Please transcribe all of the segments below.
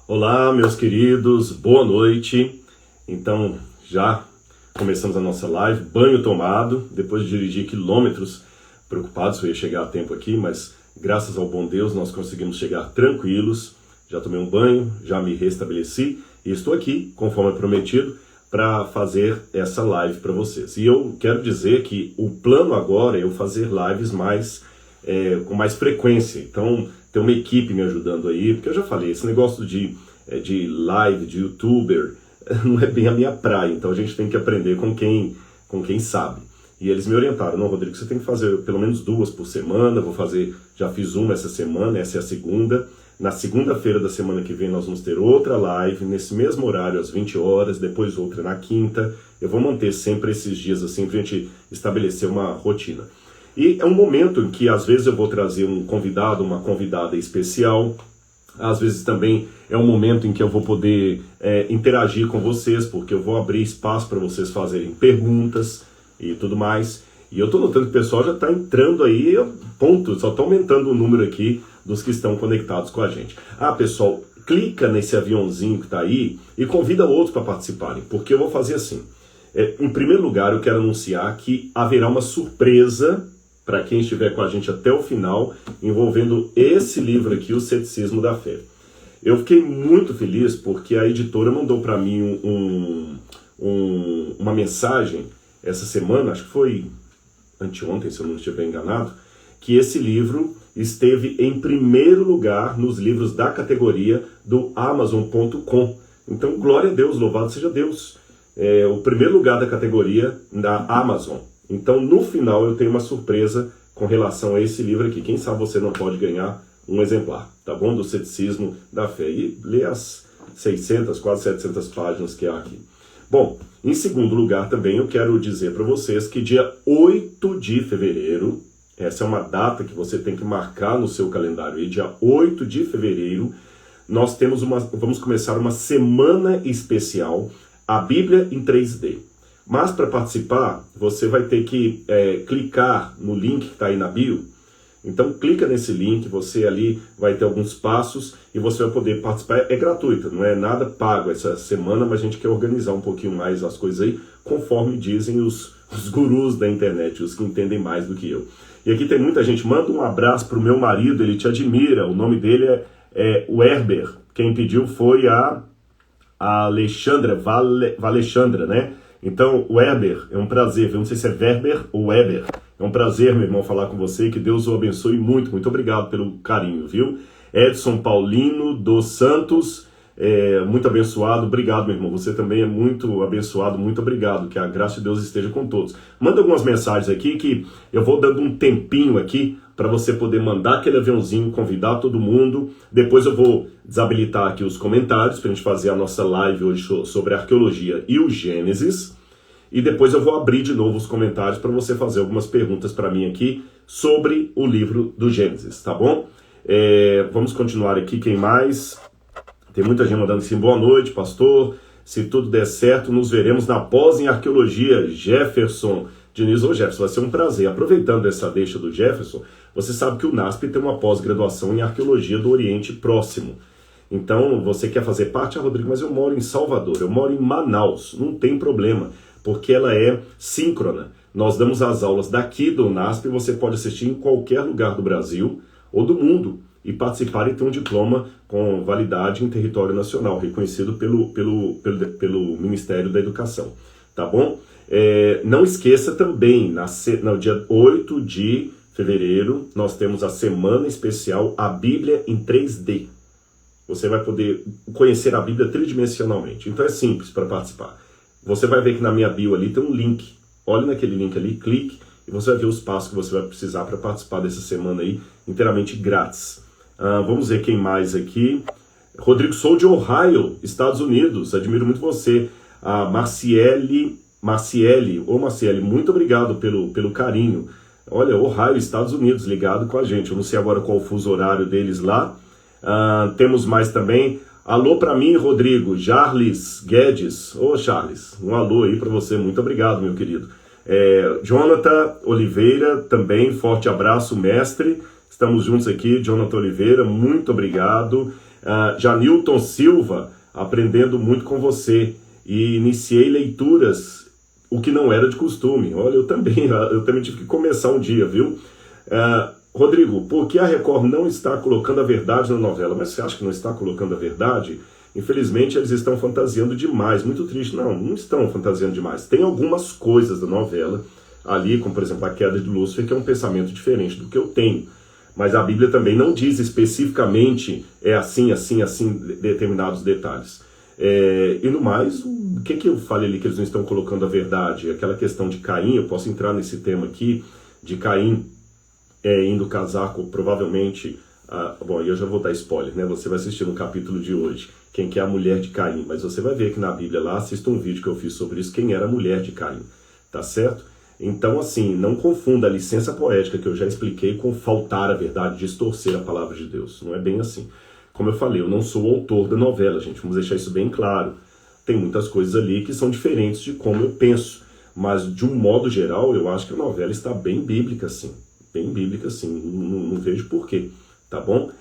Olá, meus queridos, boa noite. Então, já começamos a nossa live, banho tomado, depois de dirigir quilômetros, preocupados se eu ia chegar a tempo aqui, mas graças ao bom Deus nós conseguimos chegar tranquilos. Já tomei um banho, já me restabeleci e estou aqui, conforme prometido, para fazer essa live para vocês. E eu quero dizer que o plano agora é eu fazer lives com mais frequência. Então, tem uma equipe me ajudando aí, porque eu já falei, esse negócio de live, de youtuber, não é bem a minha praia, então a gente tem que aprender com quem sabe. E eles me orientaram, não, Rodrigo, você tem que fazer pelo menos 2 por semana, já fiz uma essa semana, essa é a segunda. Na segunda-feira da semana que vem nós vamos ter outra live, nesse mesmo horário, às 20 horas, depois outra na quinta. Eu vou manter sempre esses dias assim, pra gente estabelecer uma rotina. E é um momento em que às vezes eu vou trazer um convidado, uma convidada especial. Às vezes também é um momento em que eu vou poder interagir com vocês, porque eu vou abrir espaço para vocês fazerem perguntas e tudo mais. E eu estou notando que o pessoal já está entrando aí, só está aumentando o número aqui dos que estão conectados com a gente. Pessoal, clica nesse aviãozinho que está aí e convida outros para participarem, porque eu vou fazer assim. Em primeiro lugar, eu quero anunciar que haverá uma surpresa para quem estiver com a gente até o final, envolvendo esse livro aqui, O Ceticismo da Fé. Eu fiquei muito feliz porque a editora mandou para mim uma mensagem essa semana, acho que foi anteontem, se eu não estiver enganado, que esse livro esteve em primeiro lugar nos livros da categoria do Amazon.com. Então, glória a Deus, louvado seja Deus. O primeiro lugar da categoria da Amazon. Então, no final, eu tenho uma surpresa com relação a esse livro aqui. Quem sabe você não pode ganhar um exemplar, tá bom? Do Ceticismo da Fé. E lê as 600, quase 700 páginas que há aqui. Bom, em segundo lugar também eu quero dizer para vocês que dia 8 de fevereiro, essa é uma data que você tem que marcar no seu calendário aí, dia 8 de fevereiro, nós vamos começar uma semana especial, a Bíblia em 3D. Mas para participar, você vai ter que clicar no link que está aí na bio. Então clica nesse link, você ali vai ter alguns passos e você vai poder participar. É gratuito, não é nada pago essa semana, mas a gente quer organizar um pouquinho mais as coisas aí, conforme dizem os gurus da internet, os que entendem mais do que eu. E aqui tem muita gente, manda um abraço para o meu marido, ele te admira, o nome dele é Werber. Quem pediu foi a Alexandra, Valexandra, né? Então, Weber, é um prazer, eu não sei se é Werber ou Weber, é um prazer, meu irmão, falar com você, que Deus o abençoe muito, muito obrigado pelo carinho, viu? Edson Paulino dos Santos, muito abençoado, obrigado, meu irmão, você também é muito abençoado, muito obrigado, que a graça de Deus esteja com todos. Manda algumas mensagens aqui, que eu vou dando um tempinho aqui, para você poder mandar aquele aviãozinho, convidar todo mundo. Depois eu vou desabilitar aqui os comentários para a gente fazer a nossa live hoje sobre arqueologia e o Gênesis. E depois eu vou abrir de novo os comentários para você fazer algumas perguntas para mim aqui sobre o livro do Gênesis, tá bom? Vamos continuar aqui, quem mais? Tem muita gente mandando assim, boa noite, pastor. Se tudo der certo, nos veremos na pós em arqueologia, Jefferson. Diniz, Jefferson, vai ser um prazer. Aproveitando essa deixa do Jefferson, você sabe que o NASP tem uma pós-graduação em arqueologia do Oriente Próximo. Então, você quer fazer parte? Rodrigo, mas eu moro em Salvador, eu moro em Manaus. Não tem problema, porque ela é síncrona. Nós damos as aulas daqui do NASP e você pode assistir em qualquer lugar do Brasil ou do mundo e participar e ter um diploma com validade em território nacional, reconhecido pelo Ministério da Educação. Tá bom? Não esqueça também, no dia 8 de fevereiro, nós temos a semana especial A Bíblia em 3D. Você vai poder conhecer a Bíblia tridimensionalmente. Então é simples para participar. Você vai ver que na minha bio ali tem um link. Olhe naquele link ali, clique, e você vai ver os passos que você vai precisar para participar dessa semana aí, inteiramente grátis. Vamos ver quem mais aqui. Rodrigo, sou de Ohio, Estados Unidos. Admiro muito você. A Marciele, muito obrigado pelo carinho. Olha, Ohio, Estados Unidos, ligado com a gente. Eu não sei agora qual o fuso horário deles lá. Temos mais também. Alô para mim, Rodrigo. Charles Guedes. Ô, Charles, um alô aí para você. Muito obrigado, meu querido. Jonathan Oliveira, também, forte abraço, mestre. Estamos juntos aqui, Jonathan Oliveira, muito obrigado. Janilton Silva, aprendendo muito com você. E iniciei leituras, o que não era de costume. Olha, eu também tive que começar um dia, viu? Rodrigo, por que a Record não está colocando a verdade na novela? Mas você acha que não está colocando a verdade? Infelizmente, eles estão fantasiando demais. Muito triste. Não estão fantasiando demais. Tem algumas coisas da novela ali, como por exemplo a queda de Lúcifer, que é um pensamento diferente do que eu tenho. Mas a Bíblia também não diz especificamente assim, determinados detalhes. E no mais, o que eu falei ali que eles não estão colocando a verdade? Aquela questão de Caim, eu posso entrar nesse tema aqui, de Caim indo casar com, provavelmente, bom, aí eu já vou dar spoiler, né? Você vai assistir no capítulo de hoje, quem que é a mulher de Caim, mas você vai ver que na Bíblia lá, assista um vídeo que eu fiz sobre isso, quem era a mulher de Caim, tá certo? Então, assim, não confunda a licença poética que eu já expliquei com faltar a verdade, distorcer a palavra de Deus, não é bem assim. Como eu falei, eu não sou o autor da novela, gente, vamos deixar isso bem claro. Tem muitas coisas ali que são diferentes de como eu penso, mas de um modo geral, eu acho que a novela está bem bíblica, sim. Bem bíblica, sim, não vejo porquê, tá bom?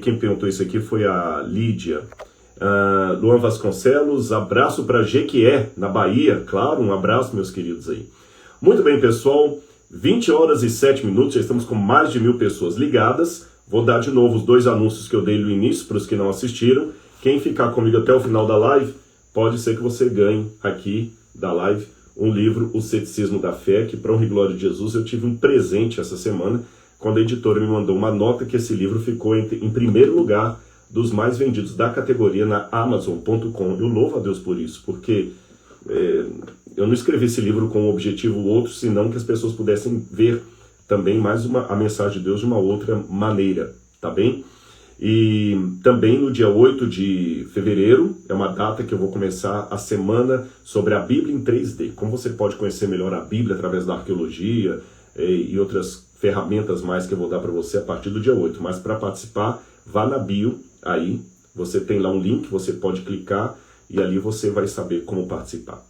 Quem perguntou isso aqui foi a Lídia. Luan Vasconcelos, abraço para Jequié, na Bahia, claro, um abraço, meus queridos aí. Muito bem, pessoal, 20 horas e 7 minutos, já estamos com mais de 1000 pessoas ligadas. Vou dar de novo os 2 anúncios que eu dei no início, para os que não assistiram. Quem ficar comigo até o final da live, pode ser que você ganhe aqui da live um livro, O Ceticismo da Fé, que para honra e glória de Jesus eu tive um presente essa semana, quando a editora me mandou uma nota que esse livro ficou em primeiro lugar dos mais vendidos da categoria na Amazon.com. Eu louvo a Deus por isso, porque eu não escrevi esse livro com um objetivo outro, senão que as pessoas pudessem ver também a mensagem de Deus de uma outra maneira, tá bem? E também no dia 8 de fevereiro, é uma data que eu vou começar a semana sobre a Bíblia em 3D. Como você pode conhecer melhor a Bíblia através da arqueologia e outras ferramentas mais que eu vou dar para você a partir do dia 8. Mas para participar, vá na bio, aí você tem lá um link, você pode clicar e ali você vai saber como participar.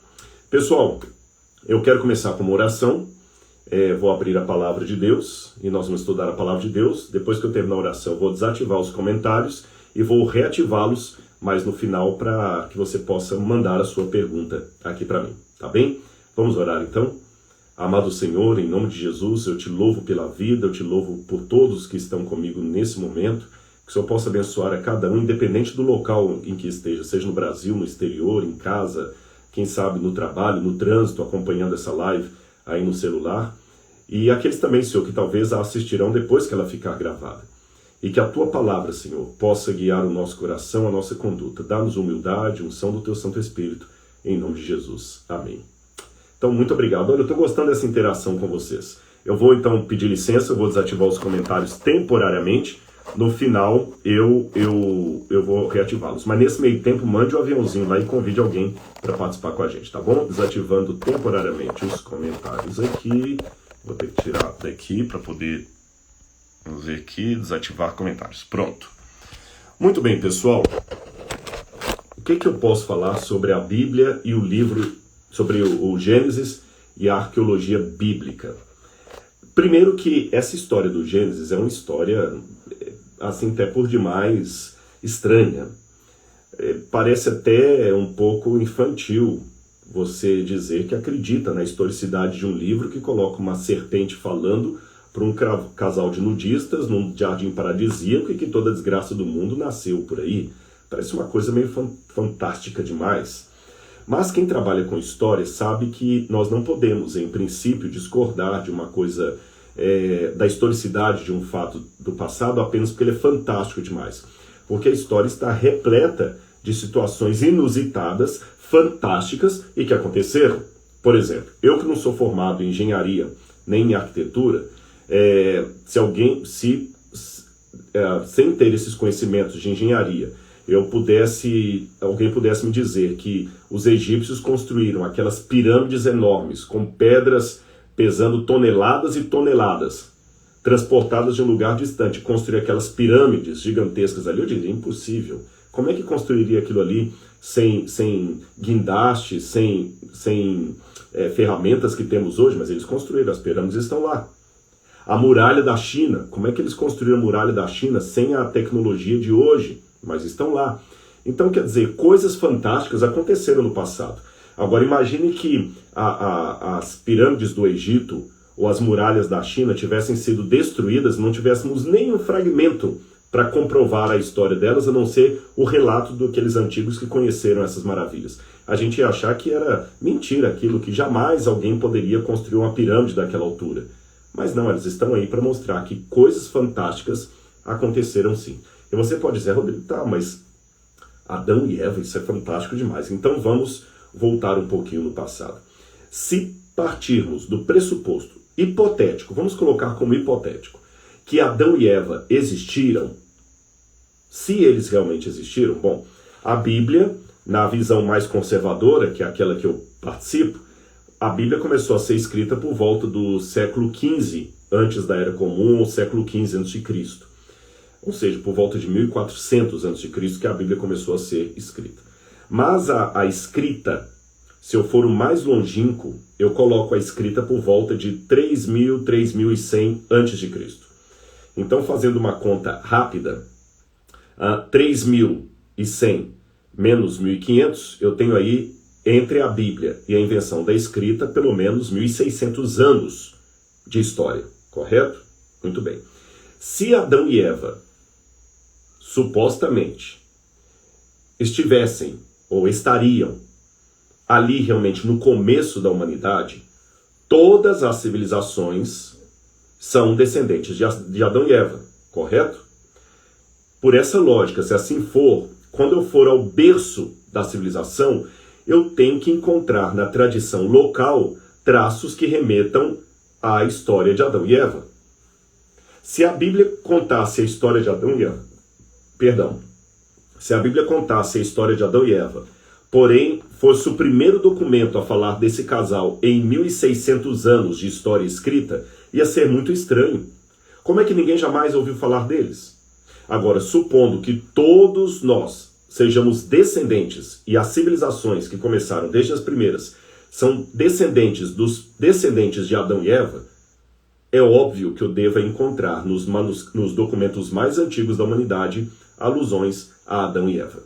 Pessoal, eu quero começar com uma oração. Vou abrir a palavra de Deus e nós vamos estudar a palavra de Deus. Depois que eu terminar a oração, vou desativar os comentários e vou reativá-los mais no final para que você possa mandar a sua pergunta aqui para mim, tá bem? Vamos orar então? Amado Senhor, em nome de Jesus, eu te louvo pela vida, eu te louvo por todos que estão comigo nesse momento, que o Senhor possa abençoar a cada um, independente do local em que esteja, seja no Brasil, no exterior, em casa, quem sabe no trabalho, no trânsito, acompanhando essa live aí no celular, e aqueles também, Senhor, que talvez a assistirão depois que ela ficar gravada. E que a Tua palavra, Senhor, possa guiar o nosso coração, a nossa conduta. Dá-nos humildade, unção do Teu Santo Espírito, em nome de Jesus. Amém. Então, muito obrigado. Olha, eu estou gostando dessa interação com vocês. Eu vou, então, pedir licença, eu vou desativar os comentários temporariamente. No final, eu vou reativá-los. Mas nesse meio tempo, mande um aviãozinho lá e convide alguém para participar com a gente, tá bom? Desativando temporariamente os comentários aqui. Vou ter que tirar daqui para poder, vamos ver aqui, desativar comentários. Pronto. Muito bem, pessoal. O que eu posso falar sobre a Bíblia e o livro, sobre o Gênesis e a arqueologia bíblica? Primeiro que essa história do Gênesis é uma história, assim, até por demais estranha. Parece até um pouco infantil você dizer que acredita na historicidade de um livro que coloca uma serpente falando para um casal de nudistas num jardim paradisíaco e que toda a desgraça do mundo nasceu por aí. Parece uma coisa meio fantástica demais. Mas quem trabalha com história sabe que nós não podemos, em princípio, discordar de uma coisa, da historicidade de um fato do passado apenas porque ele é fantástico demais. Porque a história está repleta de situações inusitadas, fantásticas e que aconteceram. Por exemplo, eu que não sou formado em engenharia nem em arquitetura, sem ter esses conhecimentos de engenharia, alguém pudesse me dizer que os egípcios construíram aquelas pirâmides enormes, com pedras pesando toneladas e toneladas, transportadas de um lugar distante, construir aquelas pirâmides gigantescas ali, eu diria impossível. Como é que construiria aquilo ali sem guindaste, sem ferramentas que temos hoje? Mas eles construíram, as pirâmides estão lá. A muralha da China, como é que eles construíram a muralha da China sem a tecnologia de hoje? Mas estão lá. Então, quer dizer, coisas fantásticas aconteceram no passado. Agora, imagine que as pirâmides do Egito ou as muralhas da China tivessem sido destruídas e não tivéssemos nenhum fragmento para comprovar a história delas, a não ser o relato daqueles antigos que conheceram essas maravilhas. A gente ia achar que era mentira aquilo, que jamais alguém poderia construir uma pirâmide daquela altura. Mas não, eles estão aí para mostrar que coisas fantásticas aconteceram sim. E você pode dizer, Rodrigo, tá, mas Adão e Eva, isso é fantástico demais. Então vamos voltar um pouquinho no passado. Se partirmos do pressuposto hipotético, vamos colocar como hipotético, que Adão e Eva existiram, se eles realmente existiram, bom, a Bíblia, na visão mais conservadora, que é aquela que eu participo, a Bíblia começou a ser escrita por volta do século XV, antes da Era Comum, ou século XV a.C. Ou seja, por volta de 1400 a.C. que a Bíblia começou a ser escrita. Mas a escrita, se eu for o mais longínquo, eu coloco a escrita por volta de 3000, 3100 a.C. Então, fazendo uma conta rápida, 3100 menos 1500, eu tenho aí, entre a Bíblia e a invenção da escrita, pelo menos 1600 anos de história, correto? Muito bem. Se Adão e Eva, supostamente, estivessem ou estariam ali realmente no começo da humanidade, todas as civilizações são descendentes de Adão e Eva, correto? Por essa lógica, se assim for, quando eu for ao berço da civilização, eu tenho que encontrar na tradição local traços que remetam à história de Adão e Eva. Se a Bíblia contasse a história de Adão e Eva, se a Bíblia contasse a história de Adão e Eva, porém fosse o primeiro documento a falar desse casal em 1600 anos de história escrita, ia ser muito estranho. Como é que ninguém jamais ouviu falar deles? Agora, supondo que todos nós sejamos descendentes, e as civilizações que começaram desde as primeiras são descendentes dos descendentes de Adão e Eva, é óbvio que eu deva encontrar nos documentos mais antigos da humanidade alusões a Adão e Eva.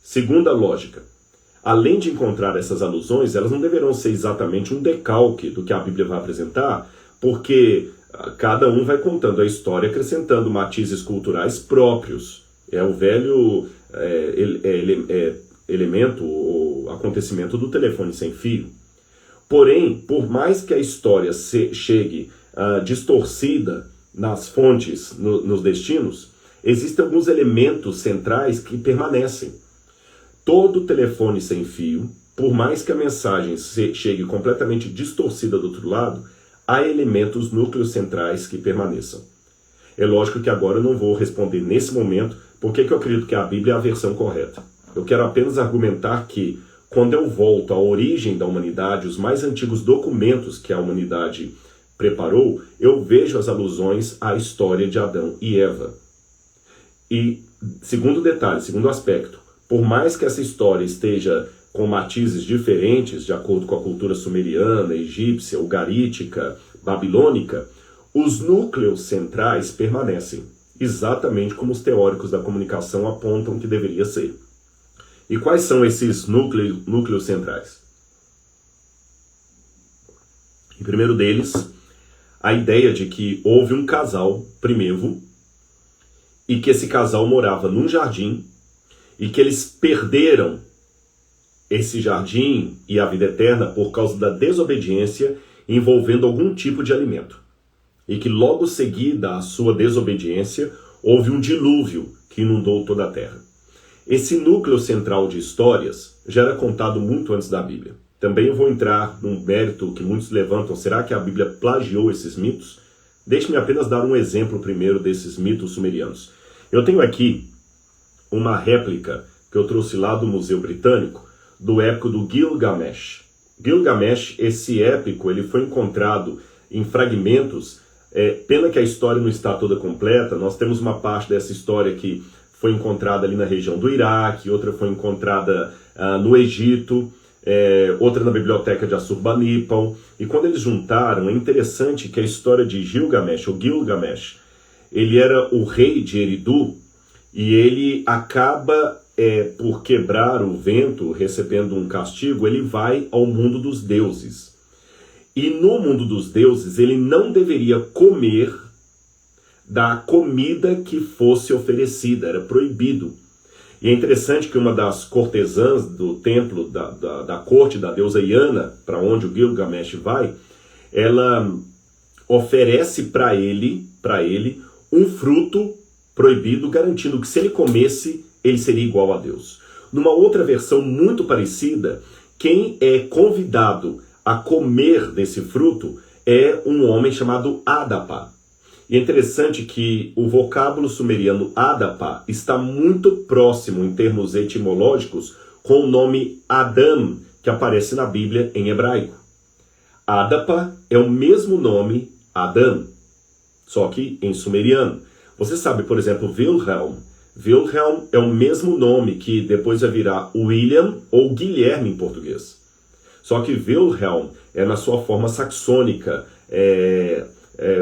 Segunda lógica, além de encontrar essas alusões, elas não deverão ser exatamente um decalque do que a Bíblia vai apresentar, porque cada um vai contando a história, acrescentando matizes culturais próprios. É o velho elemento ou acontecimento do telefone sem fio. Porém, por mais que a história chegue distorcida nas fontes, nos destinos, existem alguns elementos centrais que permanecem. Todo telefone sem fio, por mais que a mensagem chegue completamente distorcida do outro lado, há elementos núcleos centrais que permaneçam. É lógico que agora eu não vou responder nesse momento porque eu acredito que a Bíblia é a versão correta. Eu quero apenas argumentar que, quando eu volto à origem da humanidade, os mais antigos documentos que a humanidade preparou, eu vejo as alusões à história de Adão e Eva. E, segundo detalhe, segundo aspecto, por mais que essa história esteja com matizes diferentes, de acordo com a cultura sumeriana, egípcia, ugarítica, babilônica, os núcleos centrais permanecem, exatamente como os teóricos da comunicação apontam que deveria ser. E quais são esses núcleos centrais? Em primeiro deles, a ideia de que houve um casal primivo e que esse casal morava num jardim e que eles perderam esse jardim e a vida eterna por causa da desobediência envolvendo algum tipo de alimento. E que logo seguida à sua desobediência houve um dilúvio que inundou toda a terra. Esse núcleo central de histórias já era contado muito antes da Bíblia. Também eu vou entrar num mérito que muitos levantam. Será que a Bíblia plagiou esses mitos? Deixe-me apenas dar um exemplo primeiro desses mitos sumerianos. Eu tenho aqui uma réplica que eu trouxe lá do Museu Britânico, do épico do Gilgamesh. Gilgamesh, esse épico, ele foi encontrado em fragmentos. Pena que a história não está toda completa. Nós temos uma parte dessa história que foi encontrada ali na região do Iraque, outra foi encontrada no Egito. outra na biblioteca de Assurbanipal. E quando eles juntaram, é interessante que a história de Gilgamesh, ou Gilgamesh, ele era o rei de Eridu, e ele acaba por quebrar o vento, recebendo um castigo, ele vai ao mundo dos deuses. E no mundo dos deuses, ele não deveria comer da comida que fosse oferecida, era proibido. E é interessante que uma das cortesãs do templo, da corte da deusa Iana, para onde o Gilgamesh vai, ela oferece para ele um fruto proibido, garantindo que se ele comesse, ele seria igual a Deus. Numa outra versão muito parecida, quem é convidado a comer desse fruto é um homem chamado Adapa. E é interessante que o vocábulo sumeriano Adapa está muito próximo em termos etimológicos com o nome Adam, que aparece na Bíblia em hebraico. Adapa é o mesmo nome Adam, só que em sumeriano. Você sabe, por exemplo, Wilhelm. Wilhelm é o mesmo nome que depois vai virar William ou Guilherme em português. Só que Wilhelm é na sua forma saxônica,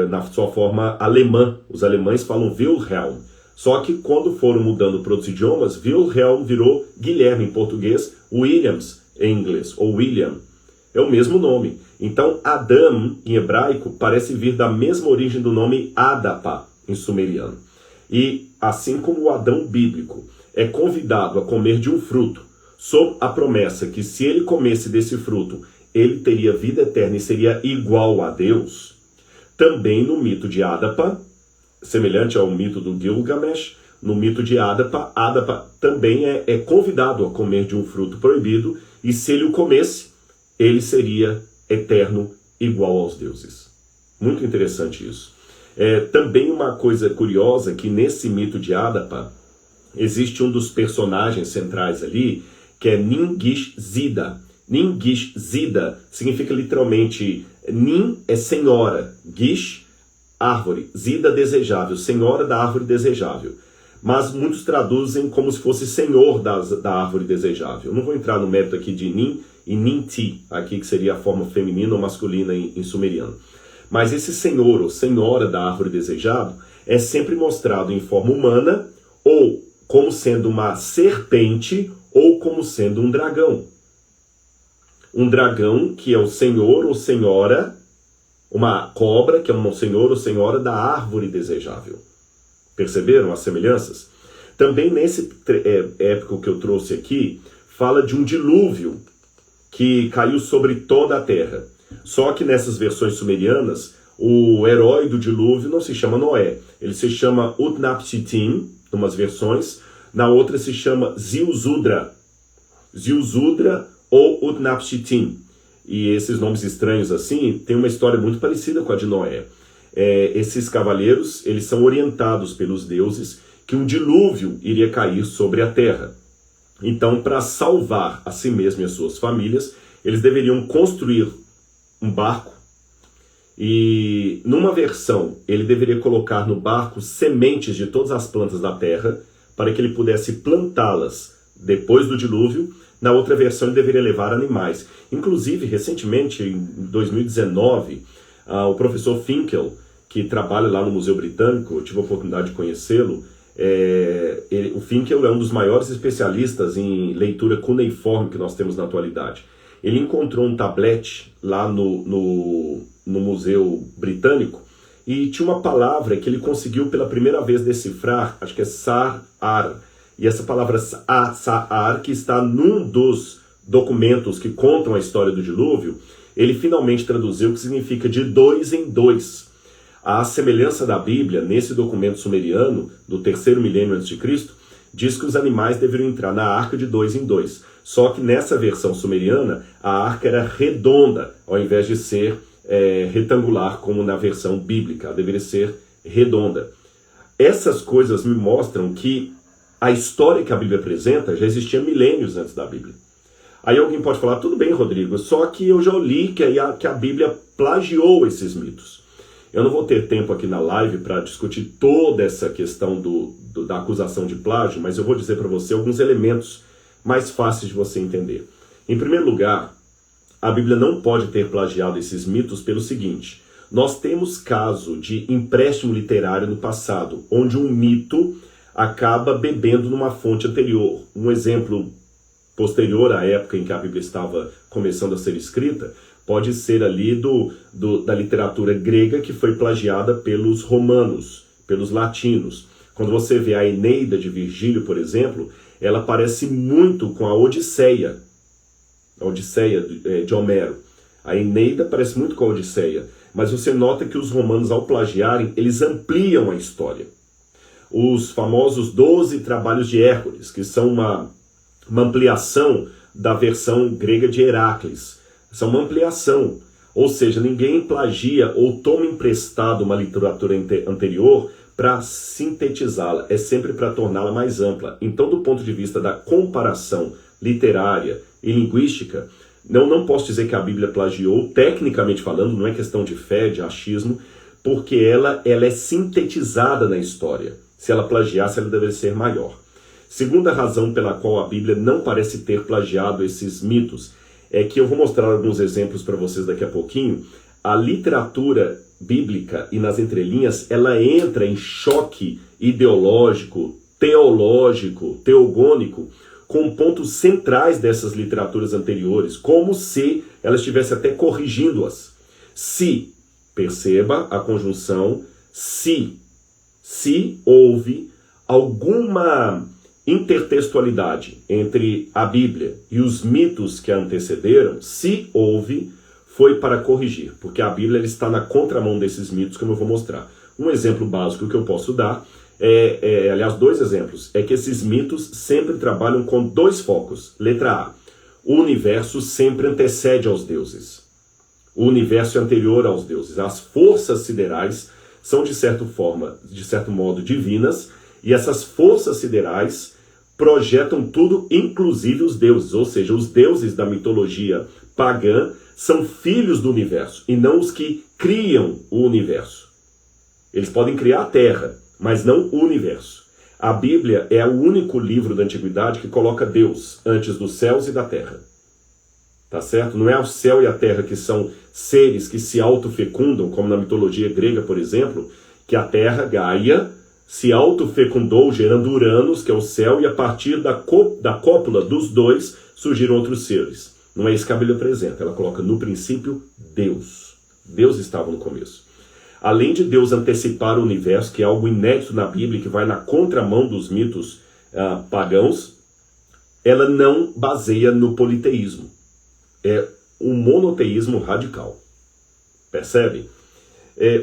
na sua forma alemã. Os alemães falam Wilhelm. Só que quando foram mudando para outros idiomas, Wilhelm virou Guilherme em português, Williams em inglês, ou William. É o mesmo nome. Então, Adam, em hebraico, parece vir da mesma origem do nome Adapa, em sumeriano. E, assim como o Adão bíblico é convidado a comer de um fruto, sob a promessa que se ele comesse desse fruto, ele teria vida eterna e seria igual a Deus, também no mito de Adapa, semelhante ao mito do Gilgamesh, no mito de Adapa, Adapa também é convidado a comer de um fruto proibido, e se ele o comesse, ele seria eterno, igual aos deuses. Muito interessante isso. Também uma coisa curiosa, que nesse mito de existe um dos personagens centrais ali, que é Nin-Gish-Zida. Nin-Gish-Zida significa literalmente, Nin é senhora, Gish, árvore, Zida, desejável, senhora da árvore desejável. Mas muitos traduzem como se fosse senhor da árvore desejável. Eu não vou entrar no mérito aqui de Nin e Ninti, aqui que seria a forma feminina ou masculina em sumeriano. Mas esse senhor ou senhora da árvore desejável é sempre mostrado em forma humana, ou como sendo uma serpente, ou como sendo um dragão. Um dragão que é o senhor ou senhora, uma cobra que é um senhor ou senhora da árvore desejável. Perceberam as semelhanças? Também nesse épico que eu trouxe aqui, fala de um dilúvio que caiu sobre toda a terra. Só que nessas versões sumerianas, o herói do dilúvio não se chama Noé. Ele se chama Utnapishtim, em umas versões. Na outra se chama Ziusudra. Ziusudra ou Utnapishtim. E esses nomes estranhos assim, tem uma história muito parecida com a de Noé. Esses cavaleiros, eles são orientados pelos deuses que um dilúvio iria cair sobre a terra. Então, para salvar a si mesmo e as suas famílias, eles deveriam construir um barco, e numa versão ele deveria colocar no barco sementes de todas as plantas da terra para que ele pudesse plantá-las depois do dilúvio. Na outra versão ele deveria levar animais. Inclusive, recentemente, em 2019, o professor Finkel, que trabalha lá no Museu Britânico, eu tive a oportunidade de conhecê-lo. O Finkel é um dos maiores especialistas em leitura cuneiforme que nós temos na atualidade. Ele encontrou um tablete lá no Museu Britânico e tinha uma palavra que ele conseguiu pela primeira vez decifrar, acho que é Sa'ar. E essa palavra Sa'ar, que está num dos documentos que contam a história do dilúvio, ele finalmente traduziu, que significa de 2 em 2. A semelhança da Bíblia, nesse documento sumeriano, do 3º milênio a.C., diz que os animais deveriam entrar na arca de 2 em 2. Só que nessa versão sumeriana, a arca era redonda, ao invés de ser retangular, como na versão bíblica. Ela deveria ser redonda. Essas coisas me mostram que a história que a Bíblia apresenta já existia milênios antes da Bíblia. Aí alguém pode falar, tudo bem, Rodrigo, só que eu já li que a Bíblia plagiou esses mitos. Eu não vou ter tempo aqui na live para discutir toda essa questão da acusação de plágio, mas eu vou dizer para você alguns elementos mais fáceis de você entender. Em primeiro lugar, a Bíblia não pode ter plagiado esses mitos pelo seguinte: nós temos caso de empréstimo literário no passado, onde um mito acaba bebendo numa fonte anterior. Um exemplo posterior à época em que a Bíblia estava começando a ser escrita, pode ser ali da literatura grega que foi plagiada pelos romanos, pelos latinos. Quando você vê a Eneida de Virgílio, por exemplo, ela parece muito com a Odisseia de Homero. A Eneida parece muito com a Odisseia, mas você nota que os romanos, ao plagiarem, eles ampliam a história. Os famosos 12 trabalhos de Hércules, que são uma ampliação da versão grega de Heracles. São uma ampliação, ou seja, ninguém plagia ou toma emprestado uma literatura anterior para sintetizá-la, é sempre para torná-la mais ampla. Então, do ponto de vista da comparação literária e linguística, não posso dizer que a Bíblia plagiou, tecnicamente falando, não é questão de fé, de achismo, porque ela é sintetizada na história. Se ela plagiasse, ela deveria ser maior. Segunda razão pela qual a Bíblia não parece ter plagiado esses mitos é que eu vou mostrar alguns exemplos para vocês daqui a pouquinho. A literatura bíblica e nas entrelinhas, ela entra em choque ideológico, teológico, teogônico, com pontos centrais dessas literaturas anteriores, como se ela estivesse até corrigindo-as. Se, perceba a conjunção, se houve alguma intertextualidade entre a Bíblia e os mitos que a antecederam, se houve, foi para corrigir, porque a Bíblia está na contramão desses mitos, como eu vou mostrar. Um exemplo básico que eu posso dar, aliás, dois exemplos, é que esses mitos sempre trabalham com dois focos. Letra A, o universo sempre antecede aos deuses. O universo é anterior aos deuses. As forças siderais são, de certo modo, divinas, e essas forças siderais projetam tudo, inclusive os deuses, ou seja, os deuses da mitologia pagã são filhos do universo, e não os que criam o universo. Eles podem criar a Terra, mas não o universo. A Bíblia é o único livro da Antiguidade que coloca Deus antes dos céus e da Terra. Tá certo? Não é o céu e a Terra que são seres que se autofecundam, como na mitologia grega, por exemplo, que a Terra, Gaia, se autofecundou gerando Uranus, que é o céu, e a partir da cópula dos dois surgiram outros seres. Não é isso que a Bíblia apresenta. Ela coloca no princípio Deus. Deus estava no começo. Além de Deus antecipar o universo, que é algo inédito na Bíblia, que vai na contramão dos mitos pagãos, ela não baseia no politeísmo. É um monoteísmo radical. Percebe?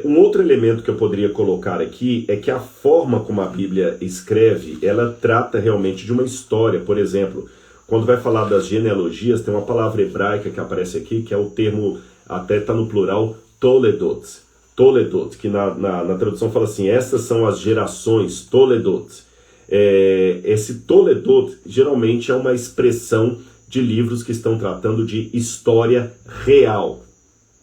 Um outro elemento que eu poderia colocar aqui é que a forma como a Bíblia escreve, ela trata realmente de uma história. Por exemplo, quando vai falar das genealogias, tem uma palavra hebraica que aparece aqui, que é o termo, até está no plural, Toledot. Toledot, que na tradução fala assim, essas são as gerações, Toledot. Esse Toledot geralmente é uma expressão de livros que estão tratando de história real,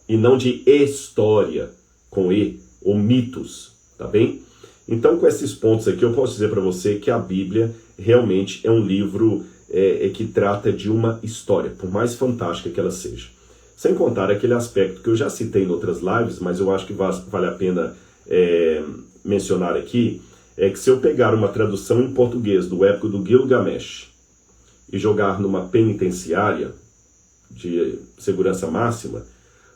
e não de história, com E, ou mitos, tá bem? Então, com esses pontos aqui, eu posso dizer para você que a Bíblia realmente é um livro que trata de uma história, por mais fantástica que ela seja. Sem contar aquele aspecto que eu já citei em outras lives, mas eu acho que vale a pena mencionar aqui, é que se eu pegar uma tradução em português do épico do Gilgamesh e jogar numa penitenciária de segurança máxima,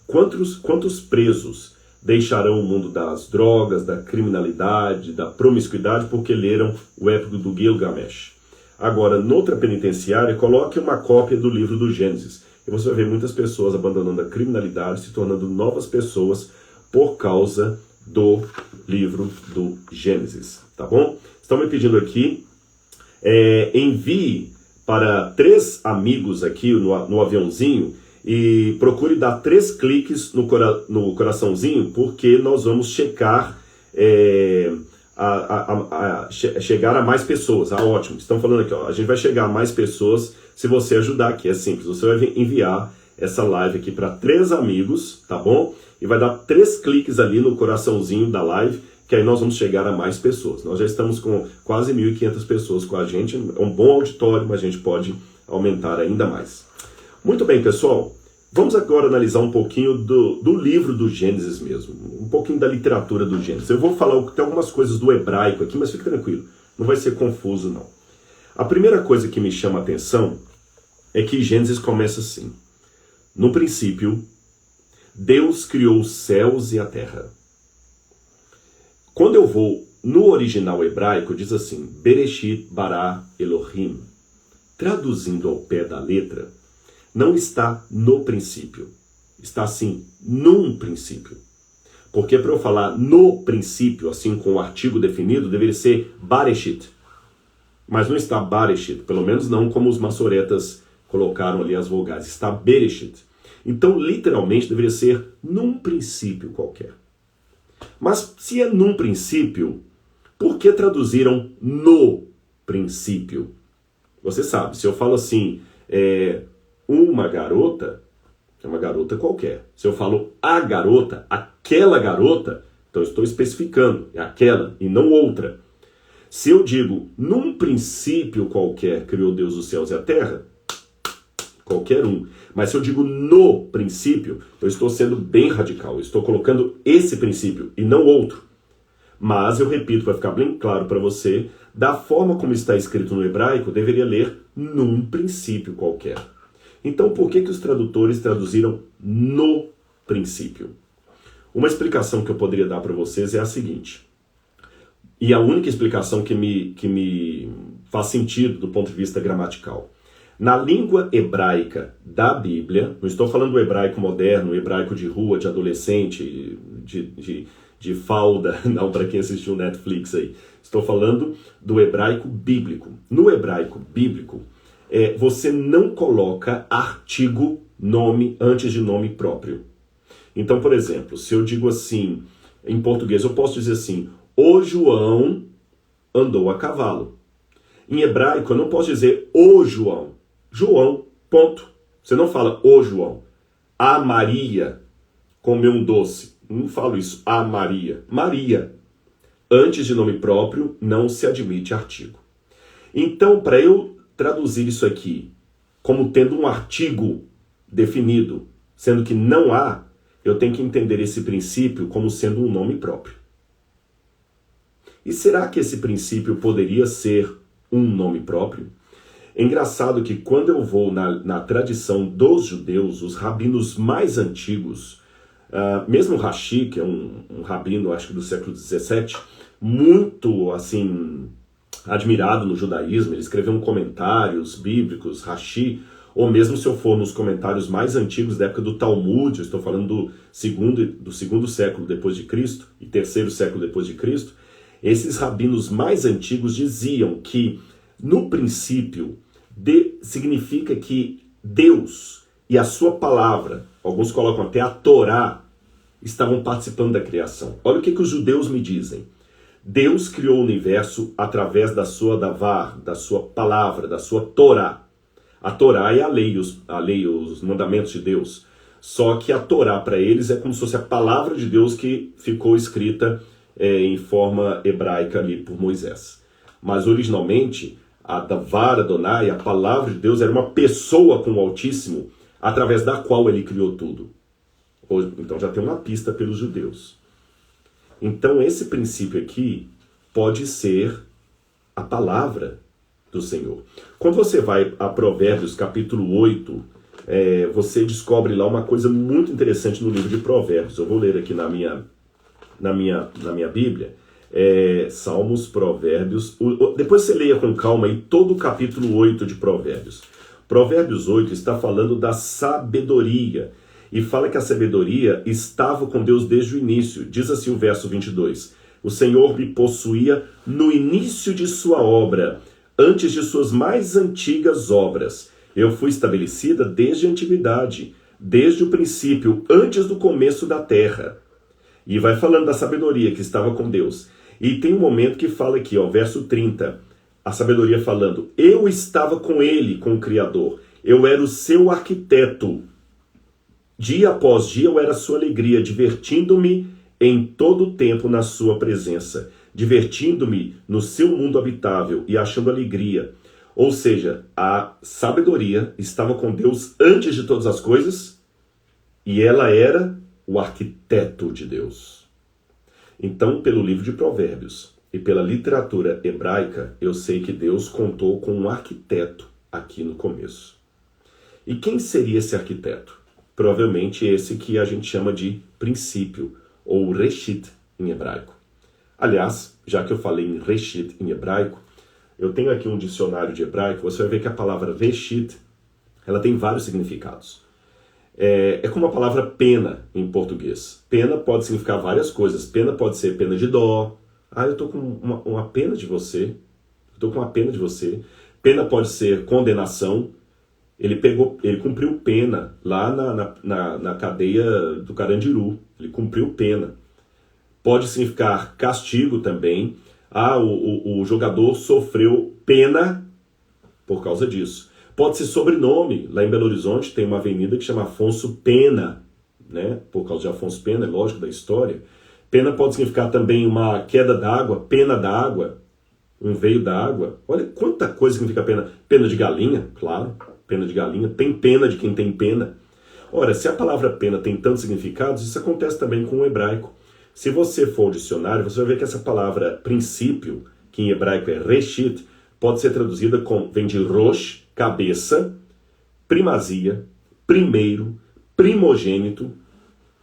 quantos presos deixarão o mundo das drogas, da criminalidade, da promiscuidade, porque leram o épico do Gilgamesh? Agora, noutra penitenciária, coloque uma cópia do livro do Gênesis. E você vai ver muitas pessoas abandonando a criminalidade, se tornando novas pessoas por causa do livro do Gênesis. Tá bom? Estão me pedindo aqui, envie para 3 amigos aqui no aviãozinho e procure dar 3 cliques no coraçãozinho, porque nós vamos checar, chegar a mais pessoas. Ótimo, estão falando aqui, ó, a gente vai chegar a mais pessoas se você ajudar aqui. É simples, você vai enviar essa live aqui para 3 amigos, tá bom? E vai dar 3 cliques ali no coraçãozinho da live, que aí nós vamos chegar a mais pessoas. Nós já estamos com quase 1.500 pessoas com a gente, é um bom auditório, mas a gente pode aumentar ainda mais. Muito bem, pessoal. Vamos agora analisar um pouquinho do livro do Gênesis mesmo. Um pouquinho da literatura do Gênesis. Eu vou falar até algumas coisas do hebraico aqui, mas fique tranquilo. Não vai ser confuso, não. A primeira coisa que me chama a atenção é que Gênesis começa assim. No princípio, Deus criou os céus e a terra. Quando eu vou no original hebraico, diz assim, Bereshit bara Elohim. Traduzindo ao pé da letra, não está no princípio. Está assim, num princípio. Porque para eu falar no princípio, assim com o artigo definido, deveria ser Bareshit. Mas não está Bareshit, pelo menos não como os maçoretas colocaram ali as vogais. Está Bereshit. Então, literalmente, deveria ser num princípio qualquer. Mas se é num princípio, por que traduziram no princípio? Você sabe, se eu falo assim, uma garota, é uma garota qualquer. Se eu falo a garota, aquela garota, então eu estou especificando, é aquela e não outra. Se eu digo, num princípio qualquer criou Deus os céus e a terra, qualquer um. Mas se eu digo no princípio, eu estou sendo bem radical. Eu estou colocando esse princípio e não outro. Mas eu repito, para ficar bem claro para você, da forma como está escrito no hebraico, deveria ler num princípio qualquer. Então, por que os tradutores traduziram no princípio? Uma explicação que eu poderia dar para vocês é a seguinte. E a única explicação que me faz sentido do ponto de vista gramatical. Na língua hebraica da Bíblia, não estou falando do hebraico moderno, hebraico de rua, de adolescente, de falda, não para quem assistiu Netflix aí. Estou falando do hebraico bíblico. No hebraico bíblico, você não coloca artigo, nome, antes de nome próprio. Então, por exemplo, se eu digo assim, em português, eu posso dizer assim, o João andou a cavalo. Em hebraico, eu não posso dizer o João. João, ponto. Você não fala o João. A Maria comeu um doce. Não falo isso. A Maria. Maria. Antes de nome próprio, não se admite artigo. Então, para eu traduzir isso aqui como tendo um artigo definido, sendo que não há, eu tenho que entender esse princípio como sendo um nome próprio. E será que esse princípio poderia ser um nome próprio? É engraçado que quando eu vou na tradição dos judeus, os rabinos mais antigos, mesmo Rashi, que é um rabino, acho que do século XVII, muito assim admirado no judaísmo, ele escreveu comentários bíblicos, Rashi, ou mesmo se eu for nos comentários mais antigos da época do Talmud, eu estou falando do segundo século depois de Cristo e terceiro século depois de Cristo, esses rabinos mais antigos diziam que no princípio, significa que Deus e a sua palavra, alguns colocam até a Torá, estavam participando da criação. Olha o que os judeus me dizem. Deus criou o universo através da sua davar, da sua palavra, da sua Torá. A Torá é a lei, os mandamentos de Deus. Só que a Torá para eles é como se fosse a palavra de Deus que ficou escrita em forma hebraica ali por Moisés. Mas originalmente, a Davar Adonai, a palavra de Deus, era uma pessoa com o Altíssimo, através da qual ele criou tudo. Então já tem uma pista pelos judeus. Então esse princípio aqui pode ser a palavra do Senhor. Quando você vai a Provérbios capítulo 8, você descobre lá uma coisa muito interessante no livro de Provérbios. Eu vou ler aqui na minha Bíblia. Salmos, Provérbios. Depois você leia com calma aí todo o capítulo 8 de Provérbios. Provérbios 8 está falando da sabedoria. E fala que a sabedoria estava com Deus desde o início. Diz assim o verso 22. O Senhor me possuía no início de sua obra, antes de suas mais antigas obras. Eu fui estabelecida desde a antiguidade, desde o princípio, antes do começo da terra. E vai falando da sabedoria que estava com Deus. E tem um momento que fala aqui, verso 30, a sabedoria falando, eu estava com ele, com o Criador, eu era o seu arquiteto. Dia após dia eu era a sua alegria, divertindo-me em todo o tempo na sua presença, divertindo-me no seu mundo habitável e achando alegria. Ou seja, a sabedoria estava com Deus antes de todas as coisas e ela era o arquiteto de Deus. Então, pelo livro de Provérbios e pela literatura hebraica, eu sei que Deus contou com um arquiteto aqui no começo. E quem seria esse arquiteto? Provavelmente esse que a gente chama de princípio, ou reshit em hebraico. Aliás, já que eu falei em reshit em hebraico, eu tenho aqui um dicionário de hebraico, você vai ver que a palavra reshit, ela tem vários significados. É como a palavra pena em português. Pena pode significar várias coisas. Pena pode ser pena de dó. Ah, eu estou com uma pena de você. Estou com uma pena de você. Pena pode ser condenação. Ele cumpriu pena lá na cadeia do Carandiru. Ele cumpriu pena. Pode significar castigo também. Ah, o jogador sofreu pena por causa disso. Pode ser sobrenome. Lá em Belo Horizonte tem uma avenida que chama Afonso Pena, né? Por causa de Afonso Pena, é lógico, da história. Pena pode significar também uma queda d'água, pena d'água, um veio d'água. Olha quanta coisa significa pena. Pena de galinha, claro, pena de galinha. Tem pena de quem tem pena. Ora, se a palavra pena tem tantos significados, isso acontece também com o hebraico. Se você for ao dicionário, você vai ver que essa palavra princípio, que em hebraico é reshit, pode ser traduzida com, vem de rosh, cabeça, primazia, primeiro, primogênito.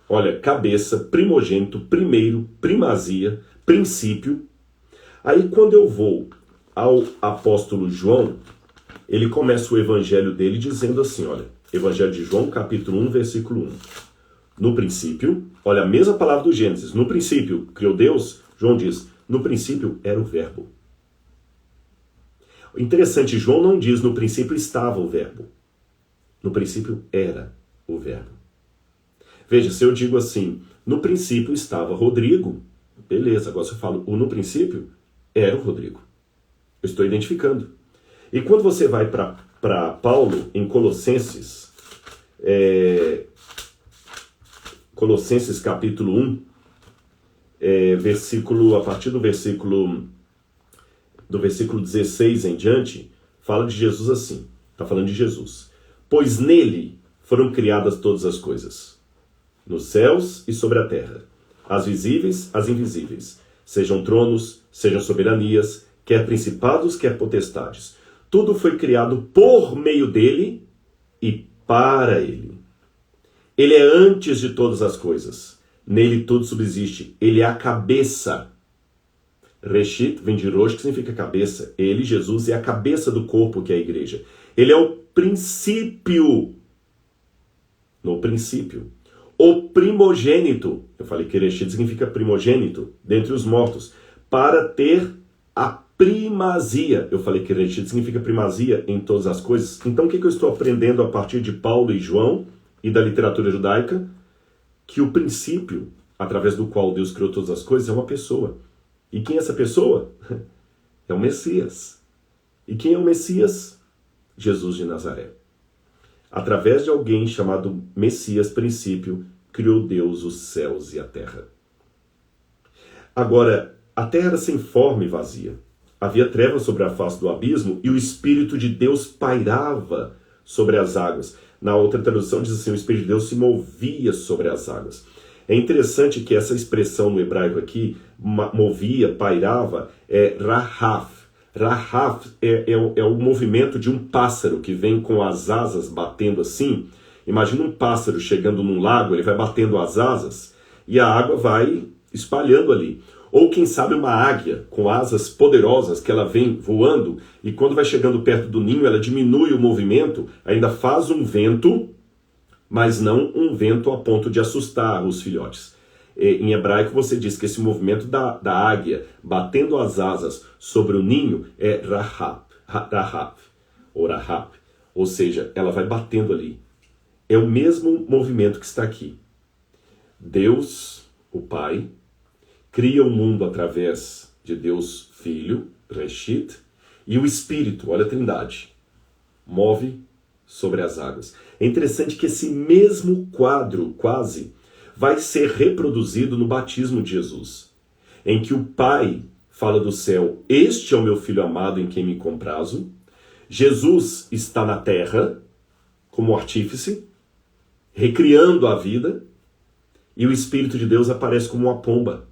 Olha, cabeça, primogênito, primeiro, primazia, princípio. Aí quando eu vou ao apóstolo João, ele começa o evangelho dele dizendo assim, olha, Evangelho de João, capítulo 1, versículo 1. No princípio, olha a mesma palavra do Gênesis, no princípio criou Deus, João diz, no princípio era o verbo. Interessante, João não diz no princípio estava o verbo. No princípio era o verbo. Veja, se eu digo assim, no princípio estava Rodrigo, beleza, agora se eu falo no princípio era o Rodrigo. Eu estou identificando. E quando você vai para Paulo em Colossenses, Colossenses capítulo 1, a partir do versículo 16 em diante, fala de Jesus assim, está falando de Jesus. Pois nele foram criadas todas as coisas, nos céus e sobre a terra, as visíveis, as invisíveis, sejam tronos, sejam soberanias, quer principados, quer potestades. Tudo foi criado por meio dele e para ele. Ele é antes de todas as coisas. Nele tudo subsiste. Ele é a cabeça. Reshit vem de rosh, que significa cabeça. Ele, Jesus, é a cabeça do corpo, que é a igreja. Ele é o princípio. No princípio. O primogênito. Eu falei que Reshit significa primogênito, dentre os mortos. Para ter a primazia. Eu falei que Reshit significa primazia em todas as coisas. Então o que eu estou aprendendo a partir de Paulo e João e da literatura judaica? Que o princípio, através do qual Deus criou todas as coisas, é uma pessoa. E quem é essa pessoa? É o Messias. E quem é o Messias? Jesus de Nazaré. Através de alguém chamado Messias, princípio, criou Deus os céus e a terra. Agora, a terra era sem forma e vazia. Havia trevas sobre a face do abismo e o Espírito de Deus pairava sobre as águas. Na outra tradução diz assim, o Espírito de Deus se movia sobre as águas. É interessante que essa expressão no hebraico aqui, movia, pairava, é rahaf. Rahaf é o movimento de um pássaro que vem com as asas batendo assim. Imagina um pássaro chegando num lago, ele vai batendo as asas e a água vai espalhando ali. Ou quem sabe uma águia com asas poderosas que ela vem voando e quando vai chegando perto do ninho ela diminui o movimento, ainda faz um vento, mas não um vento a ponto de assustar os filhotes. Em hebraico você diz que esse movimento da águia batendo as asas sobre o ninho é rahap, ou rahap, ou seja, ela vai batendo ali. É o mesmo movimento que está aqui. Deus, o Pai, cria o mundo através de Deus Filho, Reshit, e o Espírito, olha a Trindade, move sobre as águas. É interessante que esse mesmo quadro, quase, vai ser reproduzido no batismo de Jesus, em que o Pai fala do céu, este é o meu Filho amado em quem me comprazo, Jesus está na terra como artífice, recriando a vida, e o Espírito de Deus aparece como uma pomba,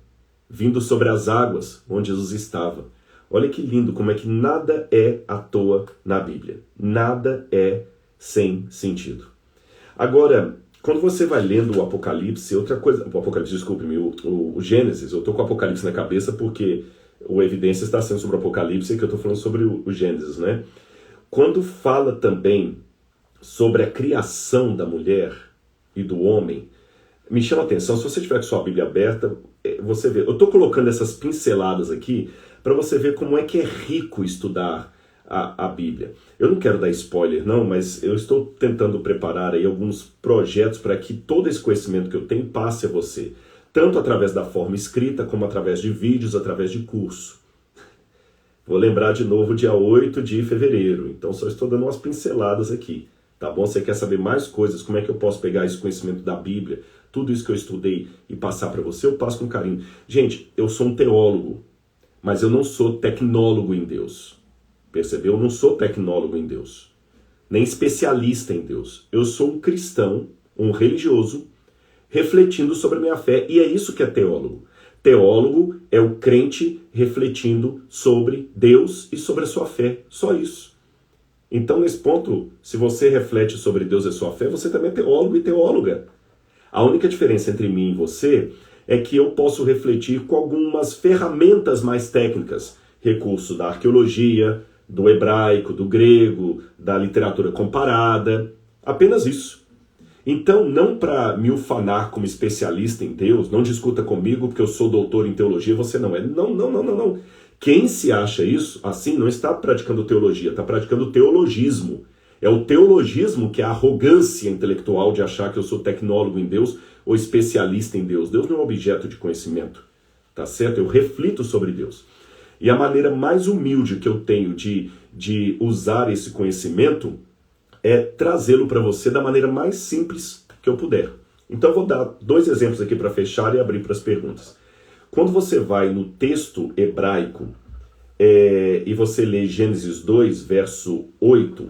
vindo sobre as águas onde Jesus estava. Olha que lindo, como é que nada é à toa na Bíblia. Nada é sem sentido. Agora, quando você vai lendo o Apocalipse, outra coisa... O Apocalipse, desculpe-me, o Gênesis. Eu estou com o Apocalipse na cabeça porque o Evidência está sendo sobre o Apocalipse e que eu estou falando sobre o Gênesis, né? Quando fala também sobre a criação da mulher e do homem, me chama a atenção, se você tiver com sua Bíblia aberta, você vê. Eu estou colocando essas pinceladas aqui para você ver como é que é rico estudar a Bíblia. Eu não quero dar spoiler não, mas eu estou tentando preparar aí alguns projetos para que todo esse conhecimento que eu tenho passe a você, tanto através da forma escrita, como através de vídeos, através de curso. Vou lembrar de novo dia 8 de fevereiro, então só estou dando umas pinceladas aqui, tá bom? Você quer saber mais coisas, como é que eu posso pegar esse conhecimento da Bíblia, tudo isso que eu estudei e passar para você, eu passo com carinho. Gente, eu sou um teólogo, mas eu não sou tecnólogo em Deus. Percebeu? Eu não sou tecnólogo em Deus, nem especialista em Deus. Eu sou um cristão, um religioso, refletindo sobre a minha fé, e é isso que é teólogo. Teólogo é o crente refletindo sobre Deus e sobre a sua fé, só isso. Então, nesse ponto, se você reflete sobre Deus e a sua fé, você também é teólogo e teóloga. A única diferença entre mim e você é que eu posso refletir com algumas ferramentas mais técnicas, recurso da arqueologia, do hebraico, do grego, da literatura comparada, apenas isso. Então, não para me ufanar como especialista em Deus, não discuta comigo porque eu sou doutor em teologia, você não é. Não. Quem se acha isso, assim, não está praticando teologia, está praticando teologismo. É o teologismo que é a arrogância intelectual de achar que eu sou tecnólogo em Deus ou especialista em Deus. Deus não é um objeto de conhecimento, tá certo? Eu reflito sobre Deus. E a maneira mais humilde que eu tenho de usar esse conhecimento é trazê-lo para você da maneira mais simples que eu puder. Então eu vou dar 2 exemplos aqui para fechar e abrir para as perguntas. Quando você vai no texto hebraico e você lê Gênesis 2, verso 8,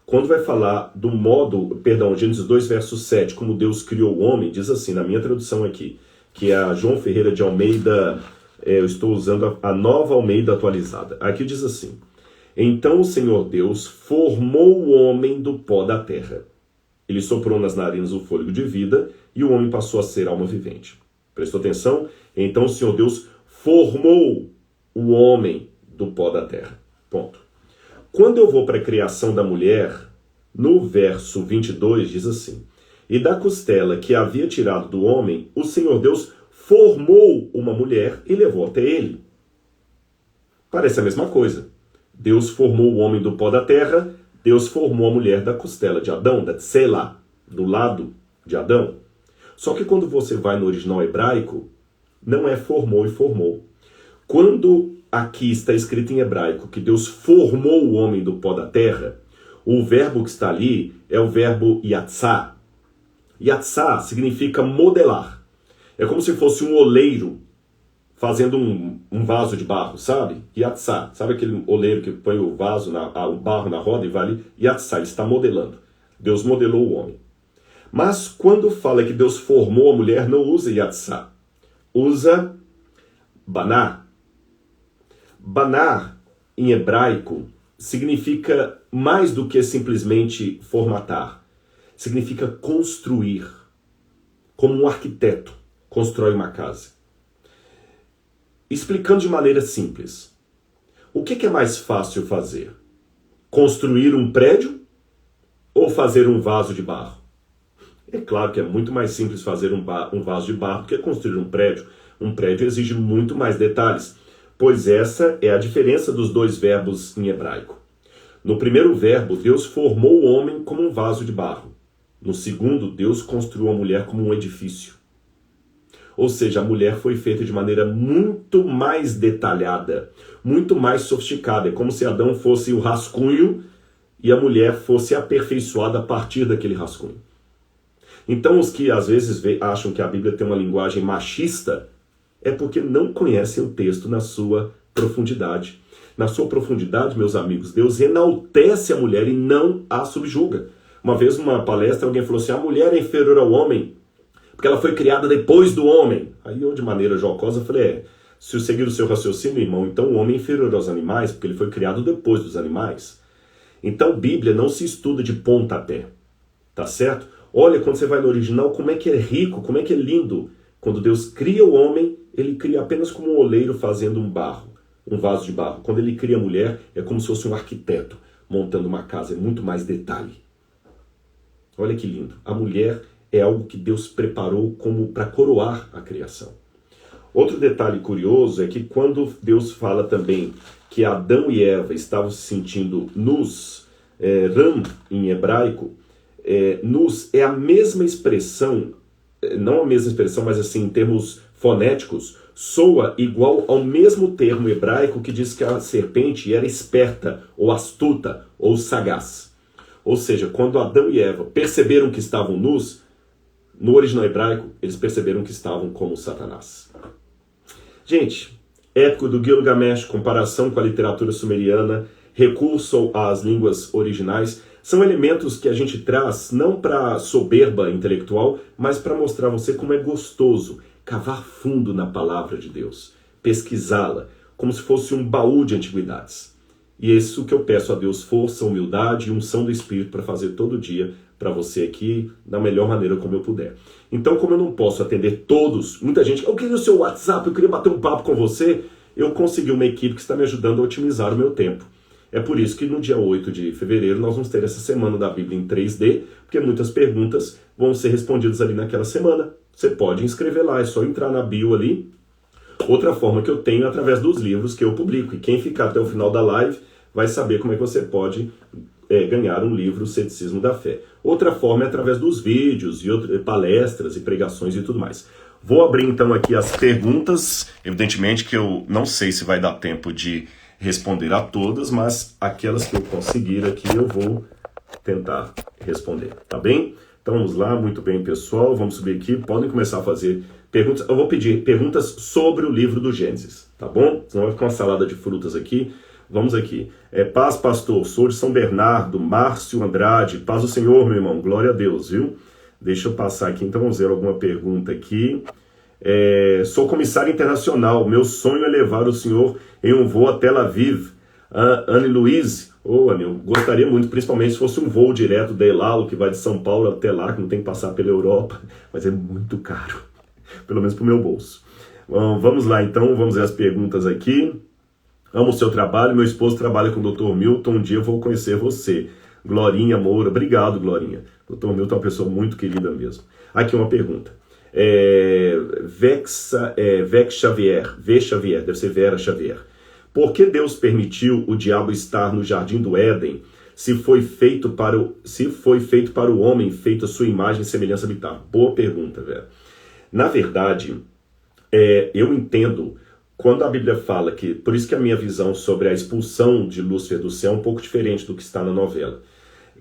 quando vai falar do modo, Gênesis 2, verso 7, como Deus criou o homem, diz assim, na minha tradução aqui, que é a João Ferreira de Almeida, eu estou usando a nova Almeida atualizada. Aqui diz assim: então o Senhor Deus formou o homem do pó da terra. Ele soprou nas narinas o fôlego de vida e o homem passou a ser alma vivente. Prestou atenção? Então o Senhor Deus formou o homem do pó da terra. Ponto. Quando eu vou para a criação da mulher, no verso 22 diz assim: e da costela que havia tirado do homem, o Senhor Deus formou uma mulher e levou até ele. Parece a mesma coisa. Deus formou o homem do pó da terra, Deus formou a mulher da costela de Adão, da tsela, do lado de Adão. Só que quando você vai no original hebraico, não é formou e formou. Quando aqui está escrito em hebraico que Deus formou o homem do pó da terra, o verbo que está ali é o verbo yatsá. Yatsá significa modelar. É como se fosse um oleiro fazendo um vaso de barro, sabe? Yatsá. Sabe aquele oleiro que põe o vaso, o barro na roda e vai ali? Yatsá, ele está modelando. Deus modelou o homem. Mas quando fala que Deus formou a mulher, não usa yatsá. Usa baná. Baná, em hebraico, significa mais do que simplesmente formatar. Significa construir. Como um arquiteto constrói uma casa. Explicando de maneira simples, o que é mais fácil fazer? Construir um prédio ou fazer um vaso de barro? É claro que é muito mais simples fazer um vaso de barro do que construir um prédio. Um prédio exige muito mais detalhes, pois essa é a diferença dos 2 verbos em hebraico. No primeiro verbo, Deus formou o homem como um vaso de barro. No segundo, Deus construiu a mulher como um edifício. Ou seja, a mulher foi feita de maneira muito mais detalhada, muito mais sofisticada. É como se Adão fosse o rascunho e a mulher fosse aperfeiçoada a partir daquele rascunho. Então, os que às vezes acham que a Bíblia tem uma linguagem machista, é porque não conhecem o texto na sua profundidade. Na sua profundidade, meus amigos, Deus enaltece a mulher e não a subjuga. Uma vez, numa palestra, alguém falou assim, a mulher é inferior ao homem, porque ela foi criada depois do homem. Aí eu, de maneira jocosa, falei, se eu seguir o seu raciocínio, irmão, então o homem é inferior aos animais, porque ele foi criado depois dos animais. Então, Bíblia não se estuda de ponta a pé, tá certo? Olha, quando você vai no original, como é que é rico, como é que é lindo. Quando Deus cria o homem, ele cria apenas como um oleiro fazendo um vaso de barro. Quando ele cria a mulher, é como se fosse um arquiteto montando uma casa, é muito mais detalhe. Olha que lindo. A mulher é algo que Deus preparou como para coroar a criação. Outro detalhe curioso é que quando Deus fala também que Adão e Eva estavam se sentindo nus, ram em hebraico, nus é a mesma expressão, não a mesma expressão, mas assim em termos fonéticos, soa igual ao mesmo termo hebraico que diz que a serpente era esperta, ou astuta, ou sagaz. Ou seja, quando Adão e Eva perceberam que estavam nus, no original hebraico, eles perceberam que estavam como Satanás. Gente, épico do Gilgamesh, comparação com a literatura sumeriana, recurso às línguas originais, são elementos que a gente traz não para soberba intelectual, mas para mostrar a você como é gostoso cavar fundo na palavra de Deus, pesquisá-la, como se fosse um baú de antiguidades. E é isso que eu peço a Deus, força, humildade e unção do Espírito para fazer todo dia para você aqui, da melhor maneira como eu puder. Então, como eu não posso atender todos, muita gente, eu queria o seu WhatsApp, eu queria bater um papo com você, eu consegui uma equipe que está me ajudando a otimizar o meu tempo. É por isso que no dia 8 de fevereiro nós vamos ter essa semana da Bíblia em 3D, porque muitas perguntas vão ser respondidas ali naquela semana. Você pode inscrever lá, é só entrar na bio ali. Outra forma que eu tenho é através dos livros que eu publico. E quem ficar até o final da live vai saber como é que você pode ganhar um livro, Ceticismo da Fé. Outra forma é através dos vídeos, e palestras e pregações e tudo mais. Vou abrir então aqui as perguntas. Evidentemente que eu não sei se vai dar tempo de responder a todas, mas aquelas que eu conseguir aqui eu vou tentar responder, tá bem? Então vamos lá, muito bem pessoal, vamos subir aqui, podem começar a fazer perguntas. Eu vou pedir perguntas sobre o livro do Gênesis, tá bom? Senão vai ficar uma salada de frutas aqui. Vamos aqui. Paz, pastor, sou de São Bernardo, Márcio Andrade. Paz do Senhor, meu irmão, glória a Deus, viu? Deixa eu passar aqui, então vamos ver alguma pergunta aqui. Sou comissário internacional, meu sonho é levar o senhor em um voo a Tel Aviv. Anne Luiz, Anne, eu gostaria muito, principalmente se fosse um voo direto da Elalo, que vai de São Paulo até lá, que não tem que passar pela Europa, mas é muito caro, pelo menos para o meu bolso. Vamos lá então, vamos ver as perguntas aqui. Amo o seu trabalho, meu esposo trabalha com o Dr. Milton, um dia eu vou conhecer você. Glorinha Moura, obrigado Glorinha. Dr. Milton é uma pessoa muito querida mesmo. Aqui uma pergunta. Vex Xavier, V Xavier, deve ser Vera Xavier. Por que Deus permitiu o diabo estar no jardim do Éden, se foi feito para o homem, feito a sua imagem e semelhança habitar? Boa pergunta, Vera. Na verdade, eu entendo, quando a Bíblia fala que, por isso que a minha visão sobre a expulsão de Lúcifer do céu é um pouco diferente do que está na novela.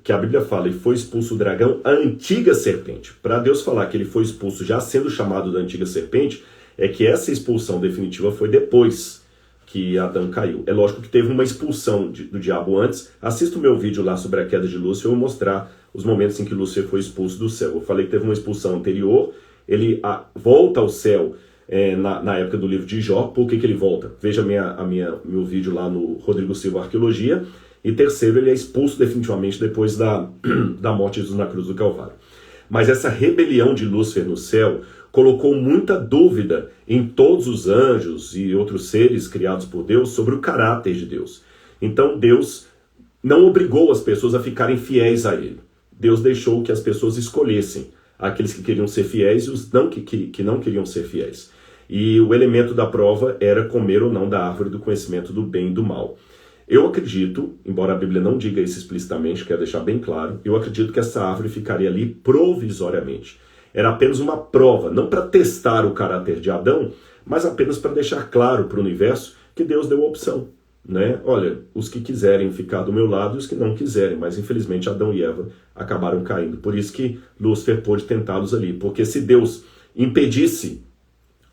Que a Bíblia fala, e foi expulso o dragão, a antiga serpente. Para Deus falar que ele foi expulso já sendo chamado da antiga serpente, é que essa expulsão definitiva foi depois que Adão caiu. É lógico que teve uma expulsão do diabo antes. Assista o meu vídeo lá sobre a queda de Lúcifer, eu vou mostrar os momentos em que Lúcifer foi expulso do céu. Eu falei que teve uma expulsão anterior, ele volta ao céu na época do livro de Jó. Por que ele volta? Veja meu vídeo lá no Rodrigo Silva Arqueologia. E terceiro, ele é expulso definitivamente depois da morte de Jesus na cruz do Calvário. Mas essa rebelião de Lúcifer no céu colocou muita dúvida em todos os anjos e outros seres criados por Deus sobre o caráter de Deus. Então Deus não obrigou as pessoas a ficarem fiéis a Ele. Deus deixou que as pessoas escolhessem aqueles que queriam ser fiéis e os que não queriam ser fiéis. E o elemento da prova era comer ou não da árvore do conhecimento do bem e do mal. Eu acredito, embora a Bíblia não diga isso explicitamente, quero deixar bem claro, eu acredito que essa árvore ficaria ali provisoriamente. Era apenas uma prova, não para testar o caráter de Adão, mas apenas para deixar claro para o universo que Deus deu a opção. Né? Olha, os que quiserem ficar do meu lado e os que não quiserem, mas infelizmente Adão e Eva acabaram caindo. Por isso que Lúcifer pôde tentá-los ali, porque se Deus impedisse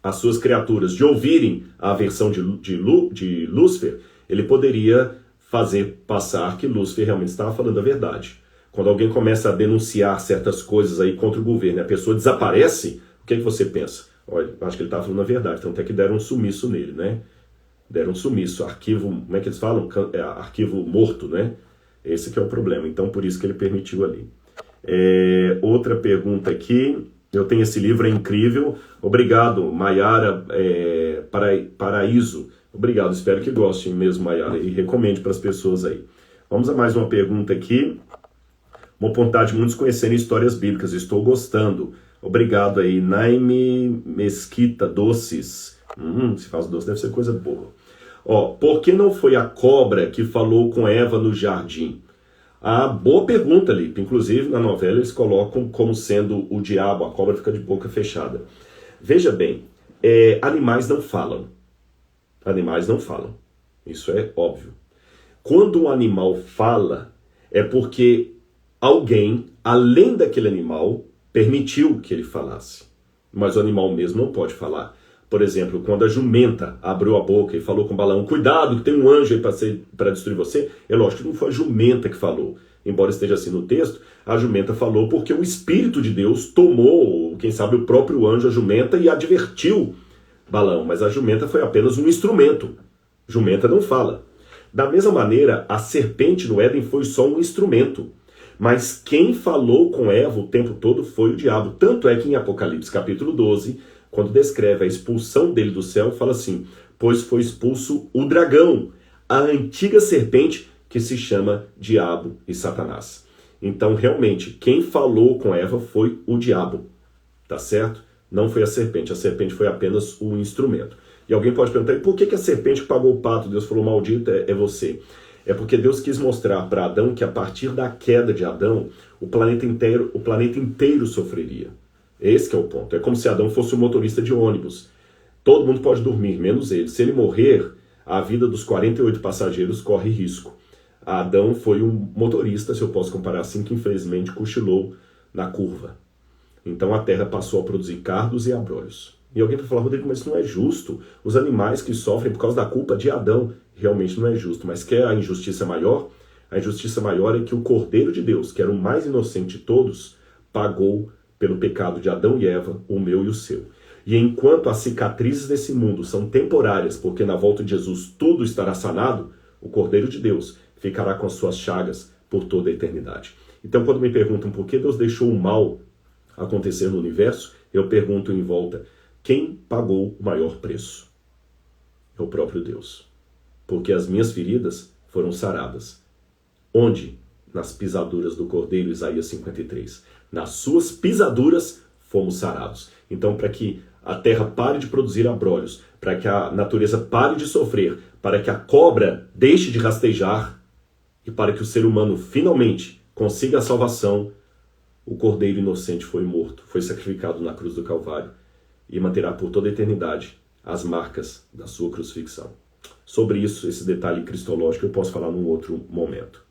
as suas criaturas de ouvirem a versão de Lúcifer, ele poderia fazer passar que Lúcifer realmente estava falando a verdade. Quando alguém começa a denunciar certas coisas aí contra o governo e a pessoa desaparece, o que é que você pensa? Olha, acho que ele estava falando a verdade, então até que deram um sumiço nele, né? Deram um sumiço, arquivo, como é que eles falam? Arquivo morto, né? Esse que é o problema, então por isso que ele permitiu ali. Outra pergunta aqui, eu tenho esse livro, é incrível. Obrigado, Maiara Paraíso. Obrigado, espero que gostem mesmo, Maiara, e recomende para as pessoas aí. Vamos a mais uma pergunta aqui. Uma vontade de muitos conhecerem histórias bíblicas, estou gostando. Obrigado aí, Naime Mesquita Doces. Se faz doce, deve ser coisa boa. Por que não foi a cobra que falou com Eva no jardim? Boa pergunta, Lipe. Inclusive, na novela, eles colocam como sendo o diabo, a cobra fica de boca fechada. Veja bem, animais não falam. Animais não falam. Isso é óbvio. Quando um animal fala, é porque alguém, além daquele animal, permitiu que ele falasse. Mas o animal mesmo não pode falar. Por exemplo, quando a jumenta abriu a boca e falou com Balaão, cuidado que tem um anjo aí para destruir você, é lógico que não foi a jumenta que falou. Embora esteja assim no texto, a jumenta falou porque o Espírito de Deus tomou, quem sabe o próprio anjo, a jumenta, e advertiu Balaão. Mas a jumenta foi apenas um instrumento. Jumenta não fala. Da mesma maneira, a serpente no Éden foi só um instrumento. Mas quem falou com Eva o tempo todo foi o diabo. Tanto é que em Apocalipse capítulo 12... quando descreve a expulsão dele do céu, fala assim, pois foi expulso o dragão, a antiga serpente que se chama Diabo e Satanás. Então, realmente, quem falou com Eva foi o diabo, tá certo? Não foi a serpente foi apenas um instrumento. E alguém pode perguntar, e por que a serpente que pagou o pato? Deus falou, maldito é você. É porque Deus quis mostrar para Adão que a partir da queda de Adão, o planeta inteiro sofreria. Esse que é o ponto. É como se Adão fosse um motorista de ônibus. Todo mundo pode dormir, menos ele. Se ele morrer, a vida dos 48 passageiros corre risco. Adão foi um motorista, se eu posso comparar assim, que infelizmente cochilou na curva. Então a terra passou a produzir cardos e abrolhos. E alguém vai falar, Rodrigo, mas isso não é justo. Os animais que sofrem por causa da culpa de Adão, realmente não é justo. Mas quer a injustiça maior? A injustiça maior é que o Cordeiro de Deus, que era o mais inocente de todos, pagou pelo pecado de Adão e Eva, o meu e o seu. E enquanto as cicatrizes desse mundo são temporárias, porque na volta de Jesus tudo estará sanado, o Cordeiro de Deus ficará com as suas chagas por toda a eternidade. Então, quando me perguntam por que Deus deixou o mal acontecer no universo, eu pergunto em volta, quem pagou o maior preço? É o próprio Deus. Porque as minhas feridas foram saradas. Onde? Nas pisaduras do Cordeiro, Isaías 53. Nas suas pisaduras fomos sarados. Então, para que a terra pare de produzir abrolhos, para que a natureza pare de sofrer, para que a cobra deixe de rastejar e para que o ser humano finalmente consiga a salvação, o Cordeiro inocente foi morto, foi sacrificado na cruz do Calvário e manterá por toda a eternidade as marcas da sua crucifixão. Sobre isso, esse detalhe cristológico, eu posso falar num outro momento.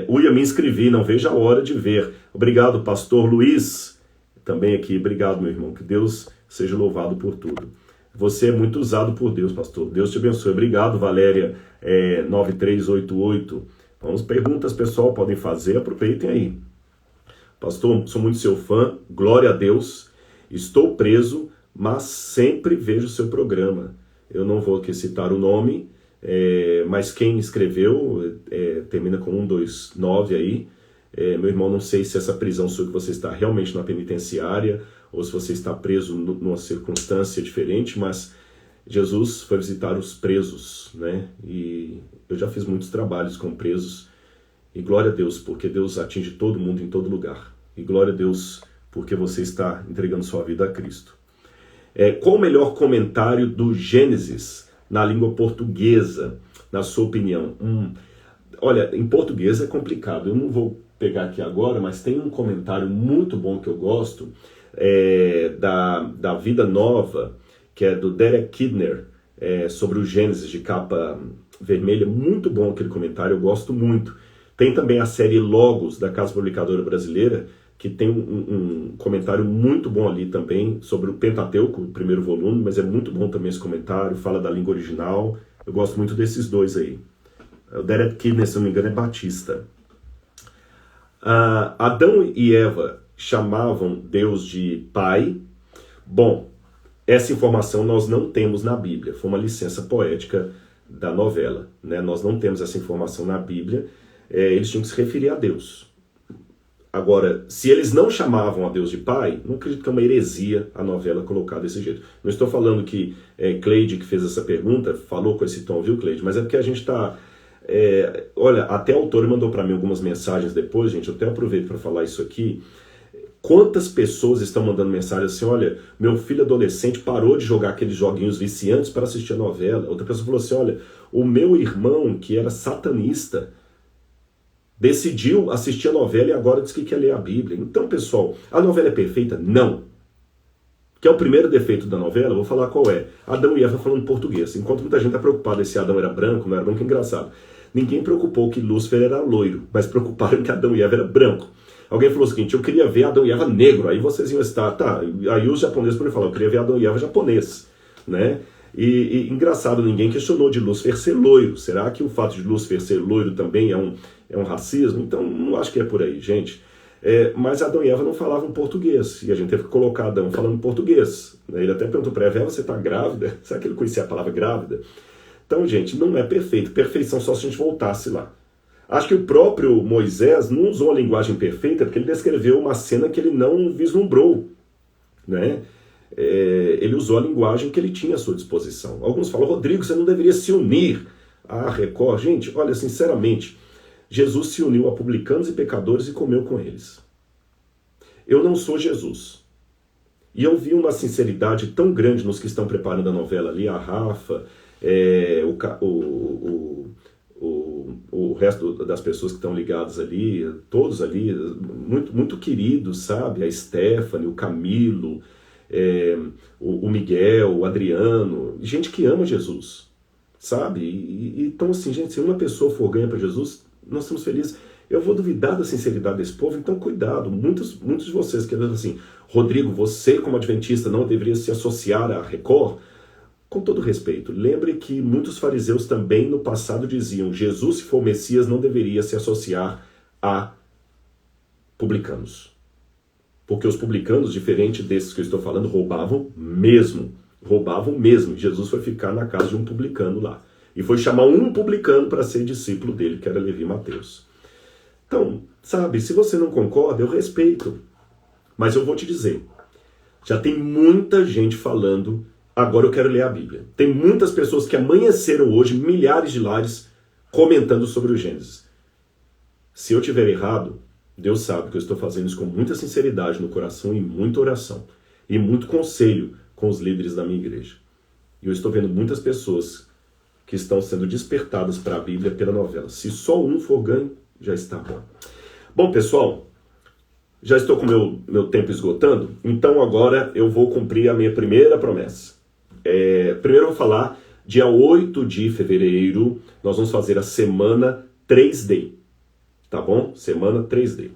Uia, me inscrevi, não vejo a hora de ver. Obrigado, pastor Luiz. Também aqui, obrigado, meu irmão. Que Deus seja louvado por tudo. Você é muito usado por Deus, pastor. Deus te abençoe. Obrigado, Valéria 9388. Vamos, perguntas, pessoal, podem fazer. Aproveitem aí. Pastor, sou muito seu fã. Glória a Deus. Estou preso, mas sempre vejo seu programa. Eu não vou aqui citar o nome, mas quem escreveu, termina com 129 aí. Meu irmão, não sei se essa prisão sua que você está realmente na penitenciária ou se você está preso numa circunstância diferente, mas Jesus foi visitar os presos, né? E eu já fiz muitos trabalhos com presos e glória a Deus, porque Deus atinge todo mundo em todo lugar. E glória a Deus, porque você está entregando sua vida a Cristo. Qual o melhor comentário do Gênesis na língua portuguesa, na sua opinião? Olha, em português é complicado, eu não vou pegar aqui agora, mas tem um comentário muito bom que eu gosto, da Vida Nova, que é do Derek Kidner, sobre o Gênesis, de capa vermelha. Muito bom aquele comentário, eu gosto muito. Tem também a série Logos, da Casa Publicadora Brasileira, que tem um comentário muito bom ali também sobre o Pentateuco, o primeiro volume, mas é muito bom também esse comentário, fala da língua original, Eu gosto muito desses dois aí. O Derek Kidner, se não me engano, é batista. Adão e Eva chamavam Deus de pai. Bom, essa informação nós não temos na Bíblia. Foi uma licença poética da novela, né? Nós não temos essa informação na Bíblia. Eles tinham que se referir a Deus. Agora, se eles não chamavam a Deus de pai, não acredito que é uma heresia a novela colocar desse jeito. Não estou falando que Cleide, que fez essa pergunta, falou com esse tom, viu, Cleide? Mas é porque a gente está... olha, até a autora mandou para mim algumas mensagens depois, gente, eu até aproveito para falar isso aqui. Quantas pessoas estão mandando mensagem assim, olha, meu filho adolescente parou de jogar aqueles joguinhos viciantes para assistir a novela. Outra pessoa falou assim, olha, o meu irmão, que era satanista, decidiu assistir a novela e agora diz que quer ler a Bíblia. Então, pessoal, a novela é perfeita? Não. Que é o primeiro defeito da novela, eu vou falar qual é. Adão e Eva falando português. Enquanto muita gente está preocupada se Adão era branco, não era branco, engraçado. Ninguém preocupou que Lúcifer era loiro, mas preocuparam que Adão e Eva era branco. Alguém falou o seguinte, eu queria ver Adão e Eva negro, aí vocês iam estar, tá, aí os japoneses podem falar, eu queria ver Adão e Eva japonês, né? E engraçado, ninguém questionou de Lúcifer ser loiro. Será que o fato de Lúcifer ser loiro também é um racismo? Então, não acho que é por aí, gente. Mas Adão e Eva não falavam português, e a gente teve que colocar Adão falando português. Ele até perguntou para Eva, você está grávida? Será que ele conhecia a palavra grávida? Então, gente, não é perfeito. Perfeição só se a gente voltasse lá. Acho que o próprio Moisés não usou a linguagem perfeita porque ele descreveu uma cena que ele não vislumbrou, né? Ele usou a linguagem que ele tinha à sua disposição. Alguns falam, Rodrigo, você não deveria se unir à Record. Gente, olha, sinceramente, Jesus se uniu a publicanos e pecadores e comeu com eles. Eu não sou Jesus. E eu vi uma sinceridade tão grande nos que estão preparando a novela ali, a Rafa, o resto das pessoas que estão ligadas ali, todos ali, muito, muito queridos, sabe? A Stephanie, o Camilo, o Miguel, o Adriano, gente que ama Jesus, sabe? Então, assim, gente, se uma pessoa for ganha para Jesus, nós estamos felizes. Eu vou duvidar da sinceridade desse povo, então cuidado. Muitos de vocês que dizem assim, Rodrigo, você como adventista não deveria se associar à Record. Com todo respeito, lembre que muitos fariseus também no passado diziam Jesus, se for o Messias, não deveria se associar a publicanos. Porque os publicanos, diferente desses que eu estou falando, roubavam mesmo. Roubavam mesmo. Jesus foi ficar na casa de um publicano lá. E foi chamar um publicano para ser discípulo dele, que era Levi Mateus. Então, sabe, se você não concorda, eu respeito. Mas eu vou te dizer, já tem muita gente falando, agora eu quero ler a Bíblia. Tem muitas pessoas que amanheceram hoje, milhares de lares, comentando sobre o Gênesis. Se eu tiver errado, Deus sabe que eu estou fazendo isso com muita sinceridade no coração e muita oração. E muito conselho com os líderes da minha igreja. E eu estou vendo muitas pessoas que estão sendo despertadas para a Bíblia pela novela. Se só um for ganho, já está bom. Bom, pessoal, já estou com meu tempo esgotando, então agora eu vou cumprir a minha primeira promessa. Primeiro eu vou falar, dia 8 de fevereiro, nós vamos fazer a semana 3D, tá bom? Semana 3D.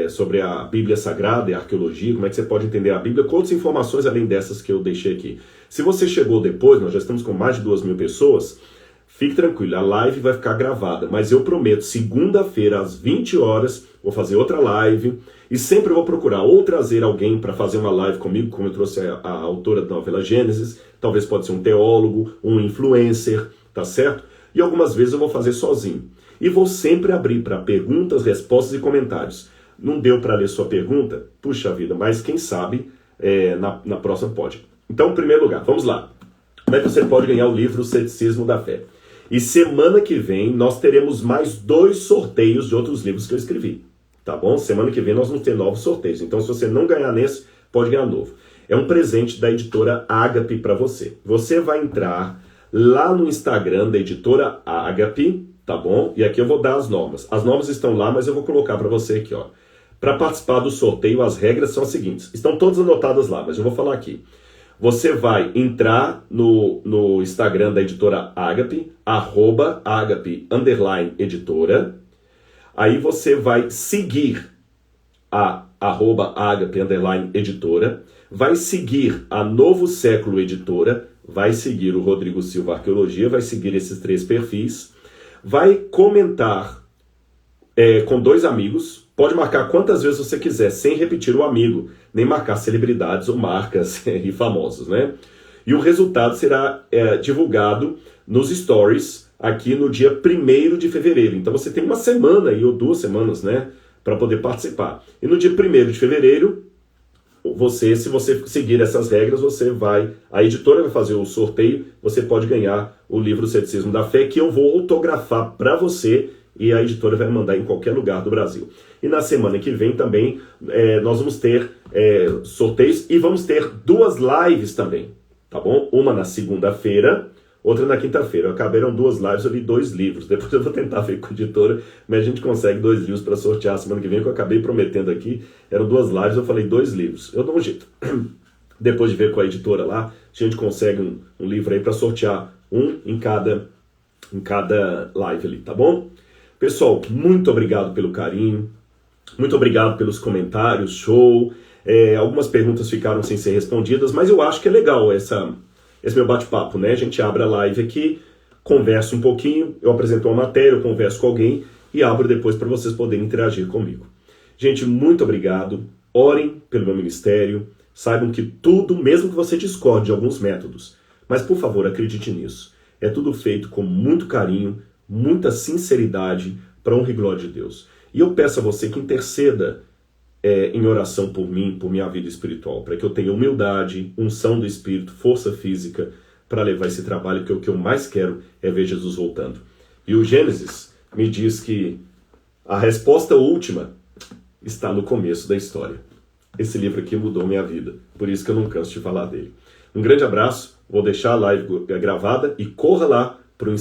Sobre a Bíblia Sagrada e a arqueologia, como é que você pode entender a Bíblia, com outras informações além dessas que eu deixei aqui. Se você chegou depois, nós já estamos com mais de 2.000 pessoas, fique tranquilo, a live vai ficar gravada, mas eu prometo, segunda-feira às 20 horas, vou fazer outra live, e sempre vou procurar ou trazer alguém para fazer uma live comigo, como eu trouxe a autora da novela Gênesis, talvez pode ser um teólogo, um influencer, tá certo? E algumas vezes eu vou fazer sozinho. E vou sempre abrir para perguntas, respostas e comentários. Não deu para ler sua pergunta? Puxa vida, mas quem sabe na próxima pode. Então, em primeiro lugar, vamos lá. Como é que você pode ganhar o livro O Ceticismo da Fé? E semana que vem nós teremos mais 2 sorteios de outros livros que eu escrevi. Tá bom? Semana que vem nós vamos ter novos sorteios. Então, se você não ganhar nesse, pode ganhar novo. É um presente da editora Ágape para você. Você vai entrar lá no Instagram da editora Ágape, tá bom? E aqui eu vou dar as normas. As normas estão lá, mas eu vou colocar para você aqui, ó. Para participar do sorteio, as regras são as seguintes. Estão todas anotadas lá, mas eu vou falar aqui. Você vai entrar no Instagram da editora Ágape, @Ágape_editora. Aí você vai seguir a @Ágape_editora. Vai seguir a Novo Século Editora. vai seguir o Rodrigo Silva Arqueologia, vai seguir esses 3 perfis, vai comentar com 2 amigos, pode marcar quantas vezes você quiser, sem repetir o amigo, nem marcar celebridades ou marcas e famosos, né? E o resultado será divulgado nos stories aqui no dia 1º de fevereiro. Então você tem uma semana aí, ou 2 semanas, né, para poder participar. E no dia 1º de fevereiro, se você seguir essas regras, a editora vai fazer o sorteio, você pode ganhar o livro Ceticismo da Fé, que eu vou autografar para você e a editora vai mandar em qualquer lugar do Brasil. E na semana que vem também nós vamos ter sorteios e vamos ter 2 lives também, tá bom? Uma na segunda-feira, outra na quinta-feira. Acabaram 2 lives, eu li 2 livros. Depois eu vou tentar ver com a editora, mas a gente consegue 2 livros para sortear a semana que vem, que eu acabei prometendo aqui. Eram 2 lives, eu falei 2 livros. Eu dou um jeito. Depois de ver com a editora lá, a gente consegue um livro aí para sortear em cada live ali, tá bom? Pessoal, muito obrigado pelo carinho. Muito obrigado pelos comentários, show. Algumas perguntas ficaram sem ser respondidas, mas eu acho que é legal esse meu bate-papo, né? A gente abre a live aqui, conversa um pouquinho, eu apresento uma matéria, eu converso com alguém e abro depois para vocês poderem interagir comigo. Gente, muito obrigado. Orem pelo meu ministério. Saibam que tudo, mesmo que você discorde de alguns métodos, mas por favor, acredite nisso. É tudo feito com muito carinho, muita sinceridade, para honra e glória de Deus. E eu peço a você que interceda em oração por mim, por minha vida espiritual, para que eu tenha humildade, unção do Espírito, força física para levar esse trabalho, porque o que eu mais quero é ver Jesus voltando. E o Gênesis me diz que a resposta última está no começo da história. Esse livro aqui mudou minha vida, por isso que eu não canso de falar dele. Um grande abraço, vou deixar a live gravada e corra lá para o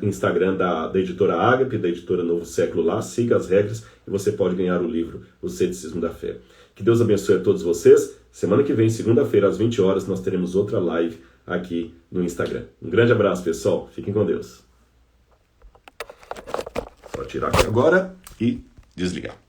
Instagram da editora Ágape, da editora Novo Século lá, siga as regras e você pode ganhar o livro O Ceticismo da Fé. Que Deus abençoe a todos vocês. Semana que vem, segunda-feira, às 20 horas, nós teremos outra live aqui no Instagram. Um grande abraço, pessoal. Fiquem com Deus. Vou tirar aqui agora e desligar.